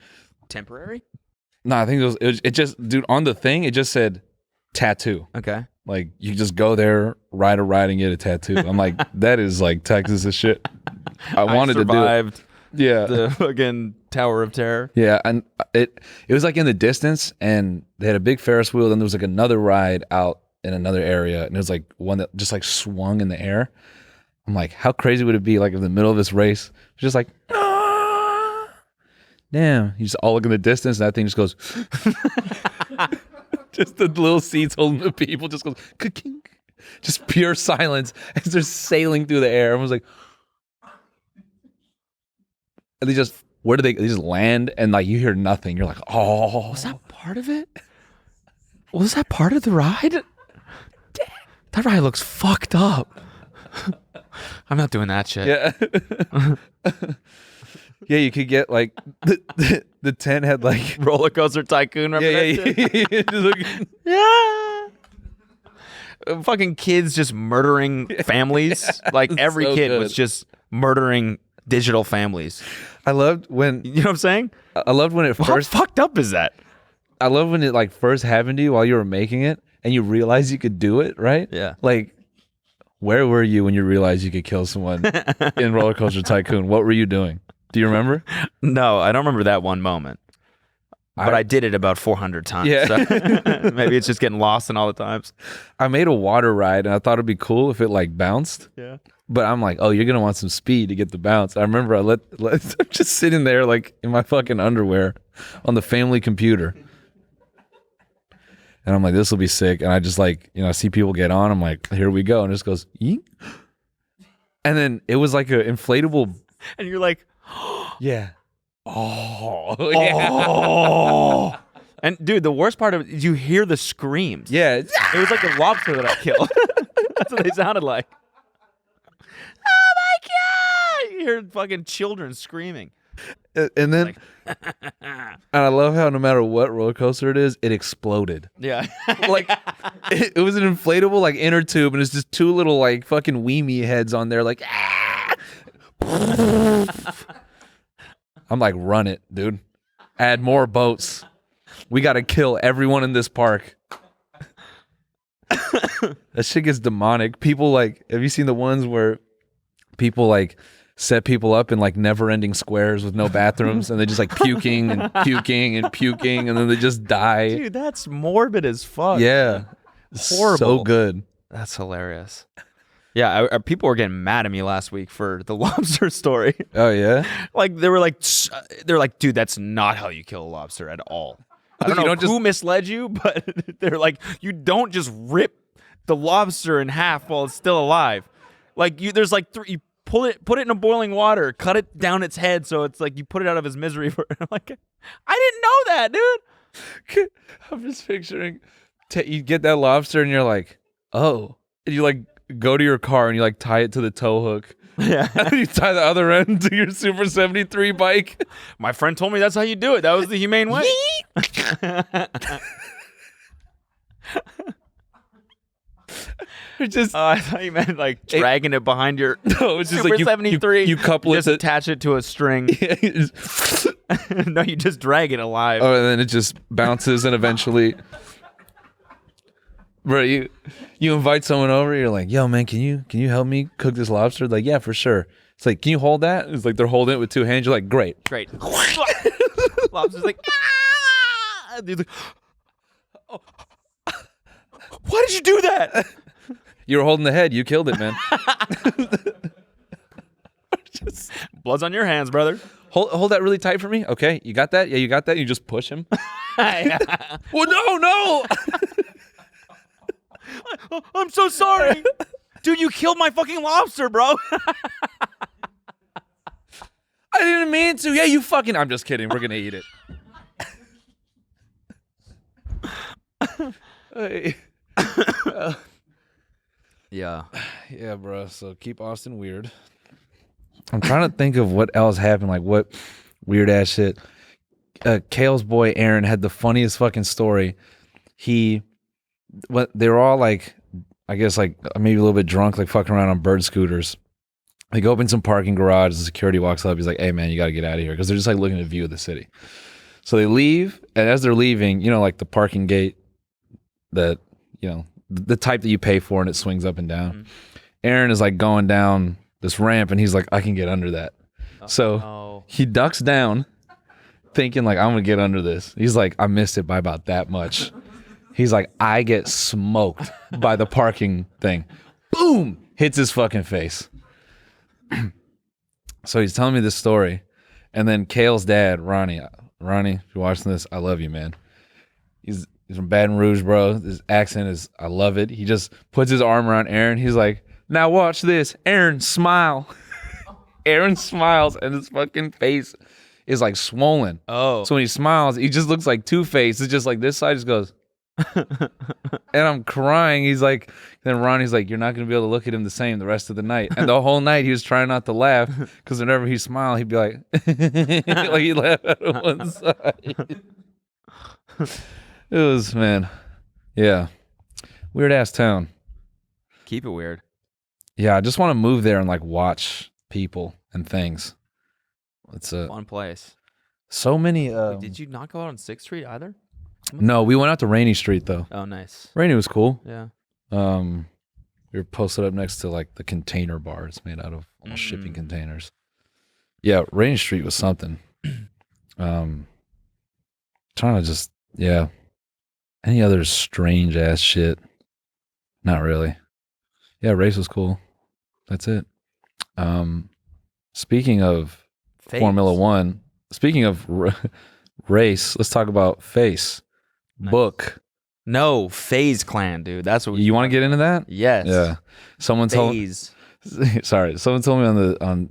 temporary? No, I think it just, dude, on the thing, it just said tattoo. Okay. Like, you just go there, ride a ride, and get a tattoo. I'm like, that is like Texas as shit. I wanted to do it. Yeah. The fucking Tower of Terror. Yeah, and it was like in the distance, and they had a big Ferris wheel. Then there was like another ride out in another area, and it was like one that just like swung in the air. I'm like, how crazy would it be like in the middle of this race, just like, damn, you just all look in the distance, and that thing just goes, just the little seats holding the people just goes, ka-kink. Just pure silence as they're sailing through the air. Everyone's like, and they just, where do they just land, and like you hear nothing. You're like, oh, was that part of it? Was that part of the ride? That ride looks fucked up. I'm not doing that shit. Yeah. Yeah, you could get like the tent had like Roller Coaster Tycoon. Yeah. Fucking kids just murdering families. Like every so kid good. was just murdering digital families. I loved when, you know what I'm saying? I loved when it first. How fucked up is that? I love when it like first happened to you while you were making it, and you realized you could do it, right? Yeah. Like, where were you when you realized you could kill someone in Roller Coaster Tycoon? What were you doing? Do you remember? No, I don't remember that one moment. But I did it about 400 times. Yeah. So maybe it's just getting lost in all the times. I made a water ride, and I thought it'd be cool if it like bounced. Yeah. But I'm like, oh, you're gonna want some speed to get the bounce. I remember I'm just sitting there like in my fucking underwear on the family computer, and I'm like, this will be sick. And I just like, I see people get on. I'm like, here we go, and it just goes, Eek. And then it was like an inflatable, And you're like, yeah. Oh, oh. And dude, the worst part of it is you hear the screams. yeah. It was like a lobster that I killed. That's what they sounded like. Oh my God! You hear fucking children screaming. And then, and I love how no matter what roller coaster it is, it exploded. Yeah. Like it was an inflatable like inner tube, and it's just two little like fucking weenie heads on there, like. Ah! I'm like, run it, dude. Add more boats. We got to kill everyone in this park. That shit gets demonic. People like, have you seen the ones where people like set people up in like never-ending squares with no bathrooms, and they just like puking and puking and puking, and then they just die? Dude, that's morbid as fuck. Yeah, Horrible. So good. That's hilarious. Yeah, people were getting mad at me last week for the lobster story. Oh yeah, Like they were like, dude, that's not how you kill a lobster at all. I don't You know don't who misled you, but they're like, you don't just rip the lobster in half while it's still alive. Like there's like you put it in a boiling water, cut it down its head, so it's like you put it out of his misery. I'm like, I didn't know that, dude. I'm just picturing you get that lobster and you're like, oh, and you like go to your car and you like tie it to the tow hook. Yeah. And you tie the other end to your Super 73 bike. My friend told me that's how you do it. That was the humane way. Just I thought you meant like dragging it behind your no, it's just Super like you 73. You couple just it to attach it to a string. No, you just drag it alive. oh, and then it just bounces and eventually. Bro, you invite someone over, you're like, yo man, can you help me cook this lobster? Like, yeah, for sure. It's like, can you hold that? It's like they're holding it with two hands. You're like, great. Lobster's like, ah! Dude's like, oh. Why did you do that? You were holding the head. You killed it, man. Blood's on your hands, brother. Hold that really tight for me. Okay, you got that? Yeah, you got that? You just push him. Well, no. I'm so sorry. Dude, you killed my fucking lobster, bro. I didn't mean to. Yeah, you fucking. I'm just kidding. We're going to eat it. Hey. Yeah. Yeah, bro. So keep Austin weird. I'm trying to think of what else happened. Like what weird ass shit. Kale's boy Aaron had the funniest fucking story. They were all like, I guess like maybe a little bit drunk, like fucking around on bird scooters. They go up in some parking garage. The security walks up. He's like, "Hey man, you got to get out of here," because they're just like looking at the view of the city. So they leave, and as they're leaving, you know, like the parking gate that, you know, the type that you pay for and it swings up and down. Mm-hmm. Aaron is like going down this ramp and he's like, I can get under that. So he ducks down thinking like, I'm going to get under this. He's like, I missed it by about that much. He's like, I get smoked by the parking thing. Boom! Hits his fucking face. So he's telling me this story. And then Kale's dad, Ronnie, if you're watching this, I love you, man. He's from Baton Rouge, bro. His accent is, I love it. He just puts his arm around Aaron. He's like, now watch this. Aaron, smile. Aaron smiles and his fucking face is like swollen. Oh. So when he smiles, he just looks like Two-Face. It's just like this side just goes. And I'm crying. He's like, then Ronnie's like, you're not going to be able to look at him the same the rest of the night. And the whole night he was trying not to laugh because whenever he smiled, he'd be like, like he'd laugh out of one side. It was, man. Yeah. Weird ass town. Keep it weird. Yeah. I just want to move there and like watch people and things. It's a fun place. So many. Wait, did you not go out on 6th Street either? No, we went out to Rainy Street though. Oh, nice. Rainy was cool. Yeah. We were posted up next to like the container bar. It's made out of all shipping containers. Yeah, Rainy Street was something. Trying to just, yeah. Any other strange ass shit? Not really. Yeah, race was cool. That's it. Speaking of Formula One, speaking of race, let's talk about Face. Nice. Book. No, FaZe Clan, dude. That's what you want to get into that? Yes. Yeah. Someone told me on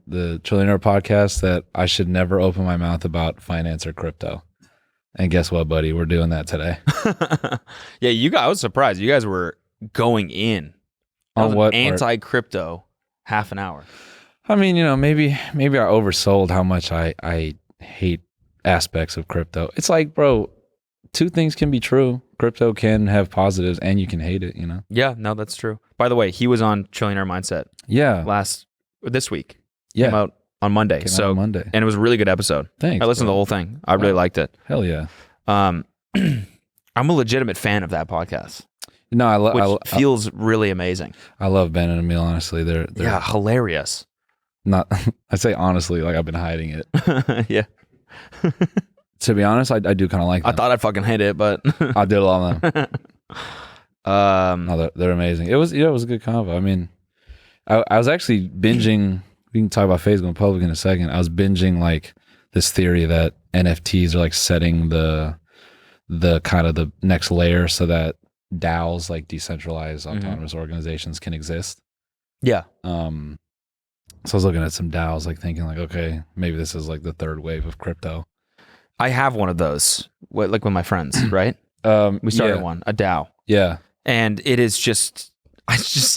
the Trillionaire podcast that I should never open my mouth about finance or crypto. And guess what, buddy? We're doing that today. Yeah, I was surprised. You guys were going in on what anti-crypto half an hour. I mean, you know, maybe I oversold how much I hate aspects of crypto. It's like, bro, two things can be true. Crypto can have positives and you can hate it, you know? Yeah, no, that's true. By the way, he was on Trillionaire Mindset. Yeah. This week. Yeah. Came out on Monday. Came out on Monday. And it was a really good episode. Thanks, I listened to bro. the whole thing. I really liked it. Hell yeah. I'm a legitimate fan of that podcast, No, which feels really amazing. I love Ben and Emil. Honestly, they're Yeah, hilarious. not. I say honestly, like I've been hiding it. Yeah. To be honest, I do kind of like them. I thought I'd fucking hate it, but I did a lot of them. um, They're amazing. It was a good combo. I mean, I was actually binging. We can talk about phase going public in a second. I was binging like this theory that NFTs are like setting the kind of the next layer so that DAOs, like decentralized autonomous organizations, can exist. yeah. So I was looking at some DAOs, like thinking like, okay, maybe this is like the third wave of crypto. I have one of those, like with my friends, right? We started one, a DAO. Yeah. And it's just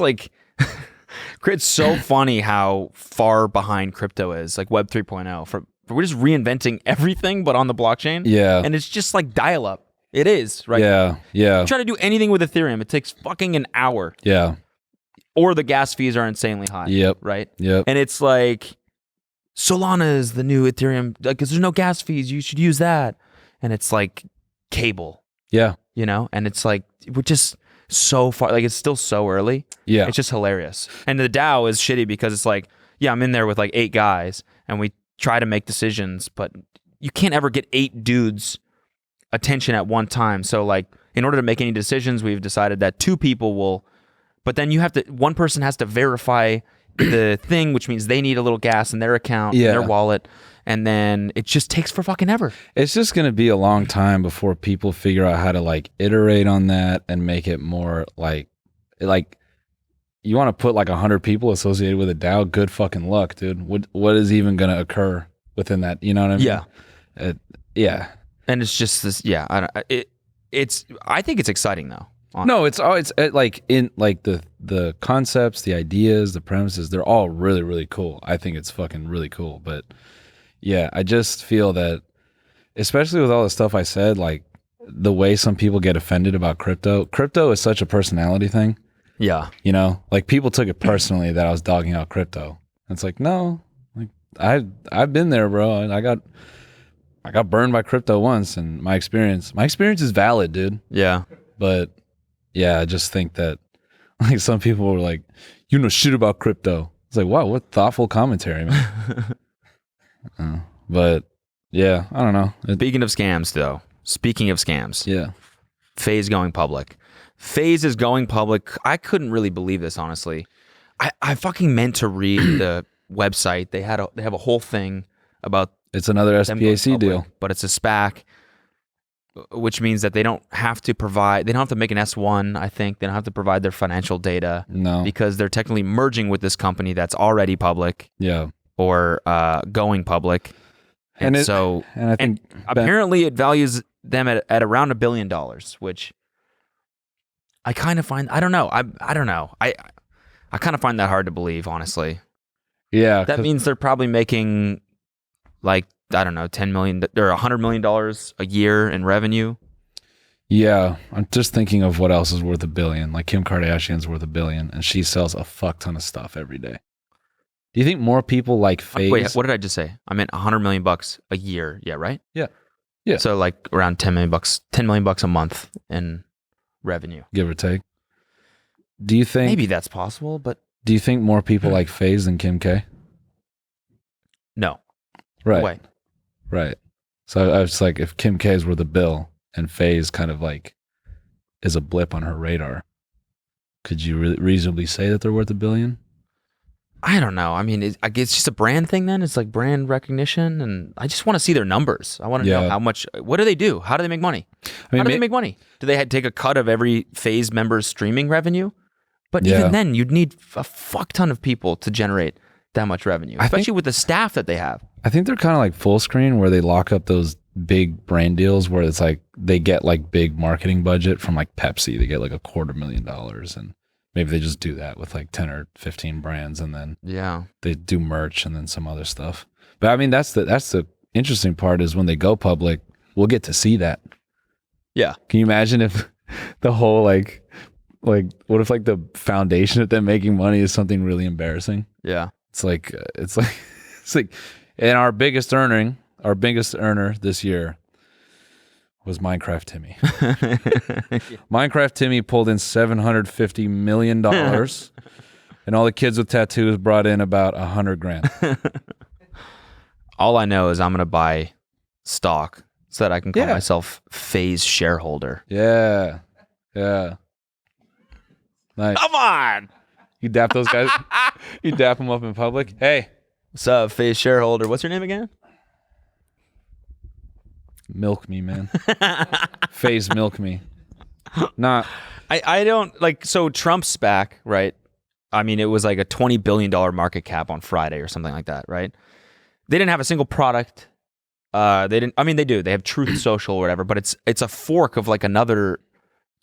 like, it's so funny how far behind crypto is, like Web 3.0. We're just reinventing everything, but on the blockchain. Yeah. And it's just like dial up. It is, right? Yeah. Yeah. Try to do anything with Ethereum. It takes fucking an hour. Yeah. Or the gas fees are insanely high. Yep. Right? Yep. And it's like, Solana is the new Ethereum because there's no gas fees. You should use that. And it's like cable, Yeah. you know? And it's like, we're just so far, like it's still so early. Yeah. It's just hilarious. And the DAO is shitty because it's like, yeah, I'm in there with like 8 guys and we try to make decisions, but you can't ever get 8 dudes attention at one time. So like in order to make any decisions, we've decided that 2 people will, but then one person has to verify the thing, which means they need a little gas in their account, in their wallet. And then it just takes for fucking ever. It's just going to be a long time before people figure out how to like iterate on that and make it more like you want to put like 100 people associated with a DAO. Good fucking luck, dude. What is even going to occur within that? You know what I mean? Yeah. Yeah. And it's just this, yeah. I think it's exciting though. No, it's like in like the concepts, the ideas, the premises, they're all really, really cool. I think it's fucking really cool. But yeah, I just feel that, especially with all the stuff I said, like the way some people get offended about crypto is such a personality thing. Yeah. You know, like people took it personally that I was dogging out crypto. It's like, no, like I've been there, bro. And I got burned by crypto once, and my experience is valid, dude. Yeah. But yeah, I just think that like some people were like, you know shit about crypto. It's like, wow, what thoughtful commentary, man. But yeah, I don't know. Speaking of scams, Yeah. FaZe going public. FaZe is going public. I couldn't really believe this, honestly. I fucking meant to read the website. They have a whole thing about It's another them going SPAC deal. public, but it's a SPAC, which means that they don't have to make an S1, I think. They don't have to provide their financial data. No. Because they're technically merging with this company that's already public Yeah. or going public. And I think apparently it values them at around $1 billion, which I kind of find, I don't know. I don't know. I kind of find that hard to believe, honestly. Yeah. That means they're probably making like, I don't know, $10 million or $100 million a year in revenue. Yeah. I'm just thinking of what else is worth $1 billion. Like Kim Kardashian's worth $1 billion, and she sells a fuck ton of stuff every day. Do you think more people like FaZe? Wait, what did I just say? I meant $100 million a year. Yeah, right? Yeah. Yeah. So like around $10 million a month in revenue. Give or take. Do you think Maybe that's possible, but do you think more people like FaZe than Kim K? no. Right. Wait. Right. So I was like, if Kim K is worth $1 billion and FaZe kind of like is a blip on her radar, could you reasonably say that they're worth $1 billion? I don't know. I mean, it's just a brand thing then? It's like brand recognition, and I just want to see their numbers. I want to know how much, what do they do? How do they make money? I mean, how do they make money? Do they take a cut of every FaZe member's streaming revenue? But even then, you'd need a fuck ton of people to generate that much revenue, especially with the staff that they have. I think they're kind of like Full Screen, where they lock up those big brand deals where it's like they get like big marketing budget from like Pepsi. They get like $250,000, and maybe they just do that with like 10 or 15 brands, and then they do merch and then some other stuff. But I mean, that's the interesting part is when they go public, we'll get to see that. Yeah. Can you imagine if the whole like what if like the foundation of them making money is something really embarrassing? Yeah. It's It's like, and our biggest earner this year was Minecraft Timmy. Minecraft Timmy pulled in $750 million, and all the kids with tattoos brought in about $100,000. All I know is I'm gonna buy stock so that I can call Yeah. myself FaZe shareholder. Yeah. Nice. Come on, You dap those guys. You dap them up in public. Hey, what's up, FaZe shareholder? What's your name again? milk me, man. FaZe milk me. Not. I don't like. So Trump's back, right? I mean, it was like a $20 billion market cap on Friday or something like that, right? They didn't have a single product. They didn't. I mean, they do. They have Truth Social or whatever, but it's a fork of like another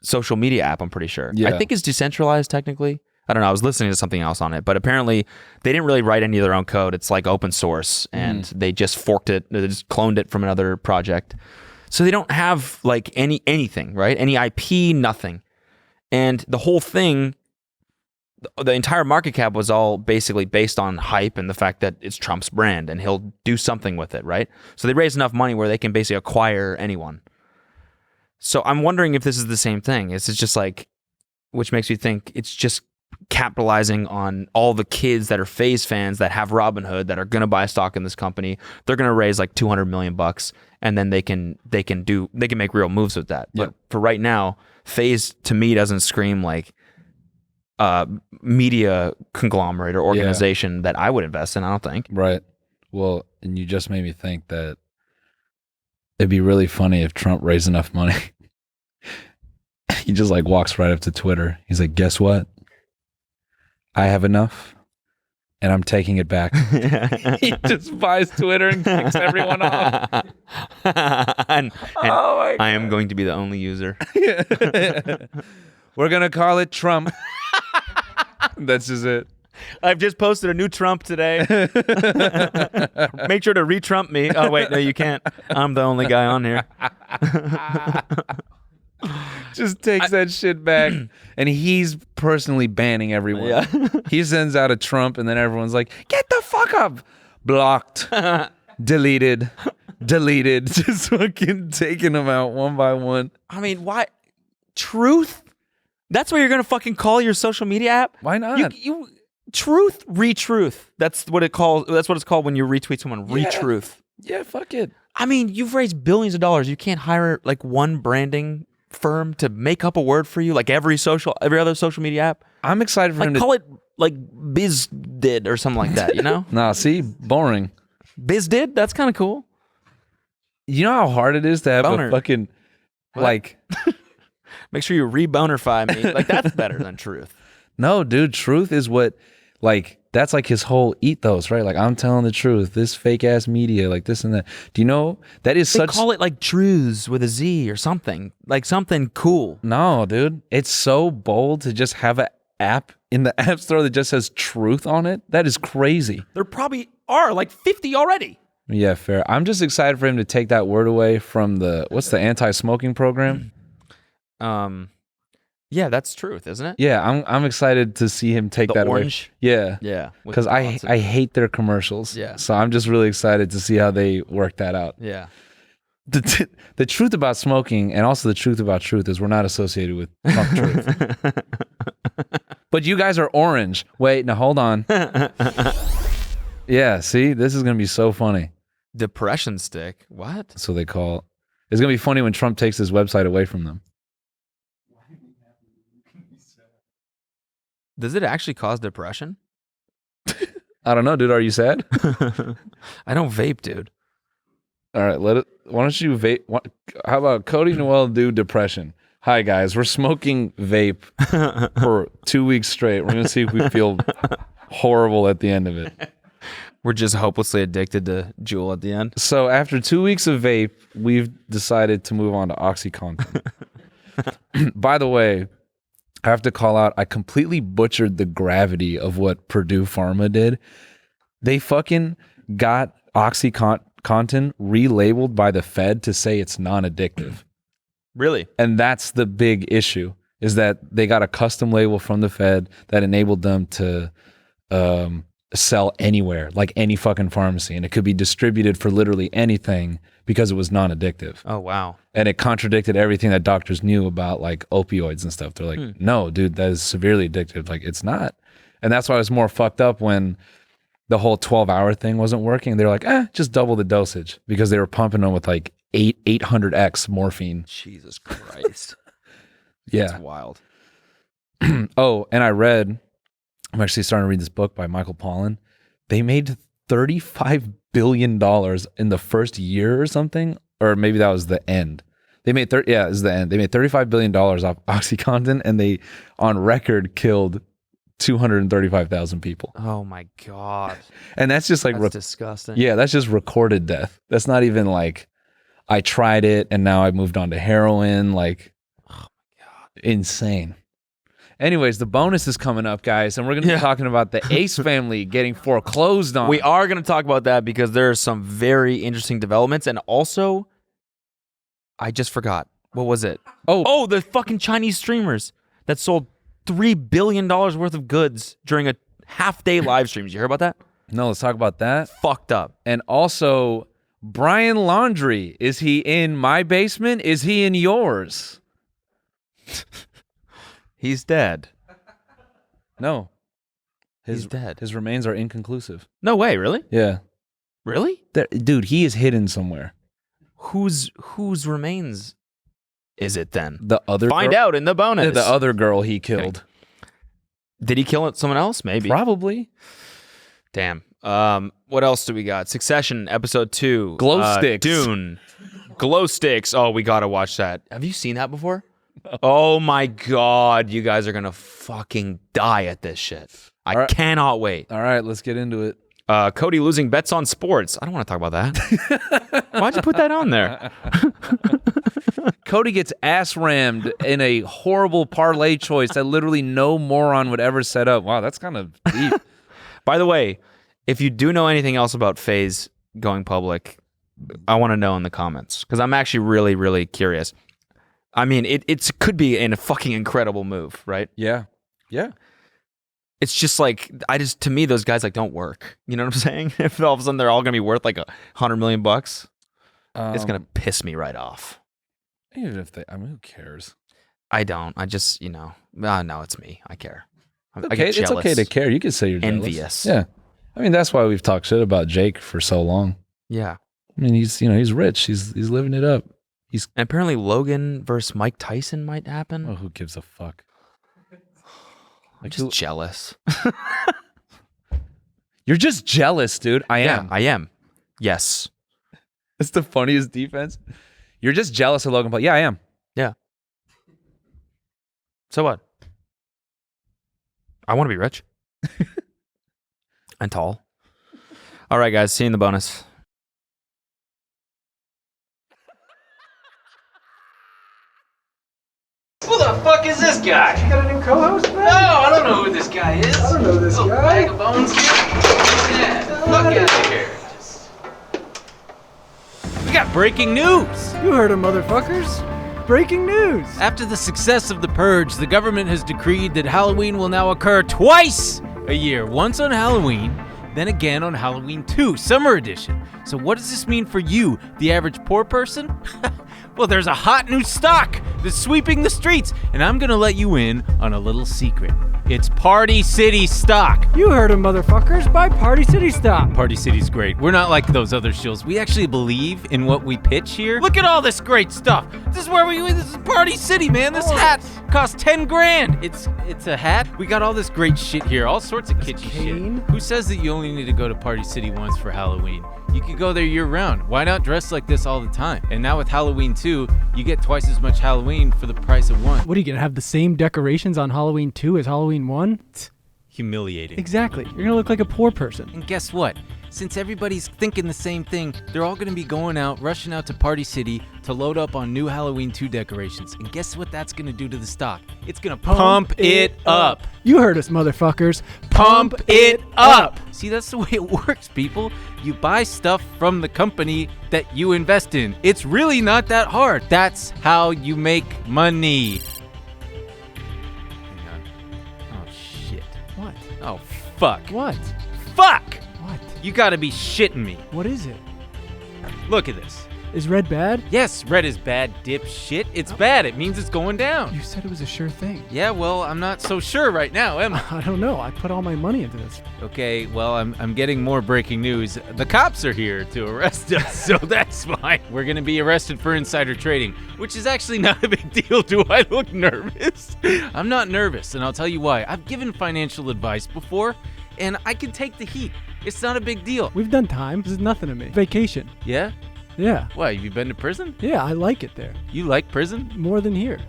social media app. I'm pretty sure. Yeah. I think it's decentralized technically. I don't know. I was listening to something else on it, but apparently they didn't really write any of their own code. It's like open source, and they just forked it. They just cloned it from another project. So they don't have like anything, right? Any IP, nothing. And the whole thing, the entire market cap was all basically based on hype and the fact that it's Trump's brand and he'll do something with it, right? So they raised enough money where they can basically acquire anyone. So I'm wondering if this is the same thing. It's just like, which makes you think it's just capitalizing on all the kids that are FaZe fans that have Robinhood that are going to buy stock in this company. They're going to raise like $200 million and then they can make real moves with that. But for right now, FaZe to me doesn't scream like media conglomerate or organization that I would invest in. I don't think. Right. Well, and you just made me think that it'd be really funny if Trump raised enough money. He just like walks right up to Twitter. He's like, guess what? I have enough and I'm taking it back. He just buys Twitter and kicks everyone off. and Oh my I am going to be the only user. We're going to call it Trump. That's just it. I've just posted a new Trump today. Make sure to re-Trump me. Oh, wait, no, you can't. I'm the only guy on here. Just takes that shit back. And he's personally banning everyone. Yeah. He sends out a Trump and then everyone's like, get the fuck up. Blocked. Deleted. Just fucking taking them out one by one. I mean, why? Truth? That's what you're going to fucking call your social media app? Why not? You Truth, re-truth. That's what it's called when you retweet someone. Re-truth. Yeah, fuck it. I mean, you've raised billions of dollars. You can't hire like one branding firm to make up a word for you, like every other social media app. I'm excited for him to call it like Biz did or something like that. You know? Nah, see, boring. Biz did. That's kind of cool. You know how hard it is to have Boner. a fucking like. Make sure you re-bonerfy me. Like that's better than truth. No, dude, truth is what, like, that's like his whole ethos, right? Like, I'm telling the truth. This fake ass media, like this and that. Do you know that is They such? call it like truths with a Z or something, like something cool. No, dude, it's so bold to just have an app in the app store that just says truth on it. That is crazy. There probably are like 50 already. Yeah, fair. I'm just excited for him to take that word away from what's the anti-smoking program? Yeah, that's truth, isn't it? Yeah, I'm excited to see him take The that orange? away. Yeah. Yeah, Because I hate their commercials. Yeah. So I'm just really excited to see how they work that out. Yeah. The truth about smoking and also the truth about truth is we're not associated with Trump truth. But you guys are orange. Wait, now hold on. Yeah, see, this is going to be so funny. Depression stick. What? That's what they call. It's going to be funny when Trump takes his website away from them. Does it actually cause depression? I don't know, dude. Are you sad? I don't vape, dude. All right, why don't you vape? How about Cody Noel do depression? Hi guys, we're smoking vape for 2 weeks straight. We're gonna see if we feel horrible at the end of it. We're just hopelessly addicted to Juul at the end. So after 2 weeks of vape, we've decided to move on to OxyContin. By the way, I have to call out, I completely butchered the gravity of what Purdue Pharma did. They fucking got OxyContin relabeled by the Fed to say it's non-addictive. Really? And that's the big issue, is that they got a custom label from the Fed that enabled them to sell anywhere, like any fucking pharmacy, and it could be distributed for literally anything because it was non-addictive. Oh, wow. And it contradicted everything that doctors knew about like opioids and stuff. They're like, no, dude, that is severely addictive. Like, it's not. And that's why it was more fucked up when the whole 12-hour thing wasn't working. They're like, just double the dosage, because they were pumping them with like 800x morphine. Jesus Christ. Yeah. That's wild. Oh, and I read, I'm actually starting to read this book by Michael Pollan. They made $35 billion in the first year or something, or maybe that was the end. They made it was the end. They made $35 billion off OxyContin, and they, on record, killed 235,000 people. Oh my God. And that's just like That's disgusting. Yeah, that's just recorded death. That's not even like I tried it and now I moved on to heroin. Like, oh my God, insane. Anyways, the bonus is coming up, guys, and we're going to be talking about the Ace family getting foreclosed on. We are going to talk about that because there are some very interesting developments. And also, I just forgot. What was it? Oh, the fucking Chinese streamers that sold $3 billion worth of goods during a half-day live stream. Did you hear about that? No, let's talk about that. Fucked up. And also, Brian Laundrie. Is he in my basement? Is he in yours? He's dead. No. He's dead. His remains are inconclusive. No way, really? Yeah. Really? Dude, he is hidden somewhere. Whose remains is it then? The other Find girl? out in the bonus. The other girl he killed. Okay. Did he kill someone else? Maybe. Probably. Damn. What else do we got? Succession, episode 2. Glow sticks. Dune. Glow sticks. Oh, we gotta watch that. Have you seen that before? No. Oh my God. You guys are gonna fucking die at this shit. I cannot wait. All right, let's get into it. Cody losing bets on sports. I don't want to talk about that. Why'd you put that on there? Cody gets ass rammed in a horrible parlay choice that literally no moron would ever set up. Wow, that's kind of deep. By the way, if you do know anything else about FaZe going public, I want to know in the comments, because I'm actually really, really curious. I mean, it could be a fucking incredible move, right? Yeah. Yeah. It's just like, to me, those guys like don't work. You know what I'm saying? If all of a sudden they're all going to be worth like $100 million, it's going to piss me right off. Even if who cares? I don't. I just, no, it's me. I care. I get jealous. It's okay to care. You can say you're envious. Jealous. Yeah. I mean, that's why we've talked shit about Jake for so long. Yeah. I mean, he's rich. He's living it up. And apparently Logan versus Mike Tyson might happen. Oh, who gives a fuck? I'm just jealous. You're just jealous, dude. I am. I am. Yes. It's the funniest defense. You're just jealous of Logan Paul. Yeah, I am. Yeah. So what? I want to be rich. And tall. All right, guys. See you in the bonus. Who the fuck is this guy? You got a new co-host, man? No, I don't know who this guy is. I don't know this guy. Bag of bones. Yeah, fuck out of here. We got breaking news! You heard it, motherfuckers. Breaking news! After the success of The Purge, the government has decreed that Halloween will now occur twice a year. Once on Halloween, then again on Halloween 2, Summer Edition. So what does this mean for you, the average poor person? Well, there's a hot new stock that's sweeping the streets, and I'm gonna let you in on a little secret. It's Party City stock. You heard him, motherfuckers. Buy Party City stock. Party City's great. We're not like those other shills. We actually believe in what we pitch here. Look at all this great stuff. This is Party City, man. This hat costs 10 grand. It's a hat. We got all this great shit here. All sorts of kitschy shit. Who says that you only need to go to Party City once for Halloween? You could go there year-round. Why not dress like this all the time? And now with Halloween 2, you get twice as much Halloween for the price of one. What are you going to have the same decorations on Halloween 2 as Halloween 1? Humiliating. Exactly. You're going to look like a poor person. And guess what? Since everybody's thinking the same thing, they're all going to be rushing out to Party City to load up on new Halloween 2 decorations. And guess what that's going to do to the stock? It's going to pump it up. You heard us, motherfuckers. Pump it up. See, that's the way it works, people. You buy stuff from the company that you invest in. It's really not that hard. That's how you make money. Hang on. Oh, shit. What? Oh, fuck. What? fuck! What? You gotta be shitting me. What is it? Look at this. Is red bad? Yes, red is bad, dipshit. It's bad. It means it's going down. You said it was a sure thing. Yeah, well, I'm not so sure right now, am I? I don't know. I put all my money into this. Okay, well, I'm getting more breaking news. The cops are here to arrest us, so that's fine. We're gonna be arrested for insider trading, which is actually not a big deal. Do I look nervous? I'm not nervous, and I'll tell you why. I've given financial advice before, and I can take the heat. It's not a big deal. We've done time. This is nothing to me. Vacation. Yeah? Yeah. Why, have you been to prison? Yeah, I like it there. You like prison? More than here.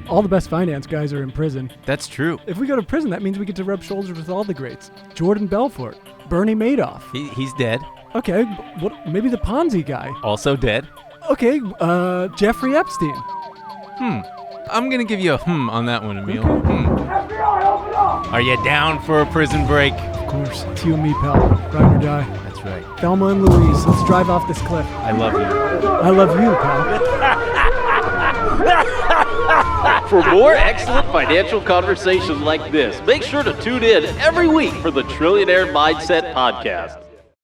All the best finance guys are in prison. That's true. If we go to prison, that means we get to rub shoulders with all the greats. Jordan Belfort, Bernie Madoff. He's dead. Okay, what? Maybe the Ponzi guy. Also dead. Okay, Jeffrey Epstein. I'm gonna give you a on that one, Emil. Are you down for a prison break? Of course, it's you and me, pal. Ride or die. That's right. Thelma and Louise, let's drive off this cliff. I love you. I love you, pal. For more excellent financial conversations like this, make sure to tune in every week for the Trillionaire Mindset Podcast.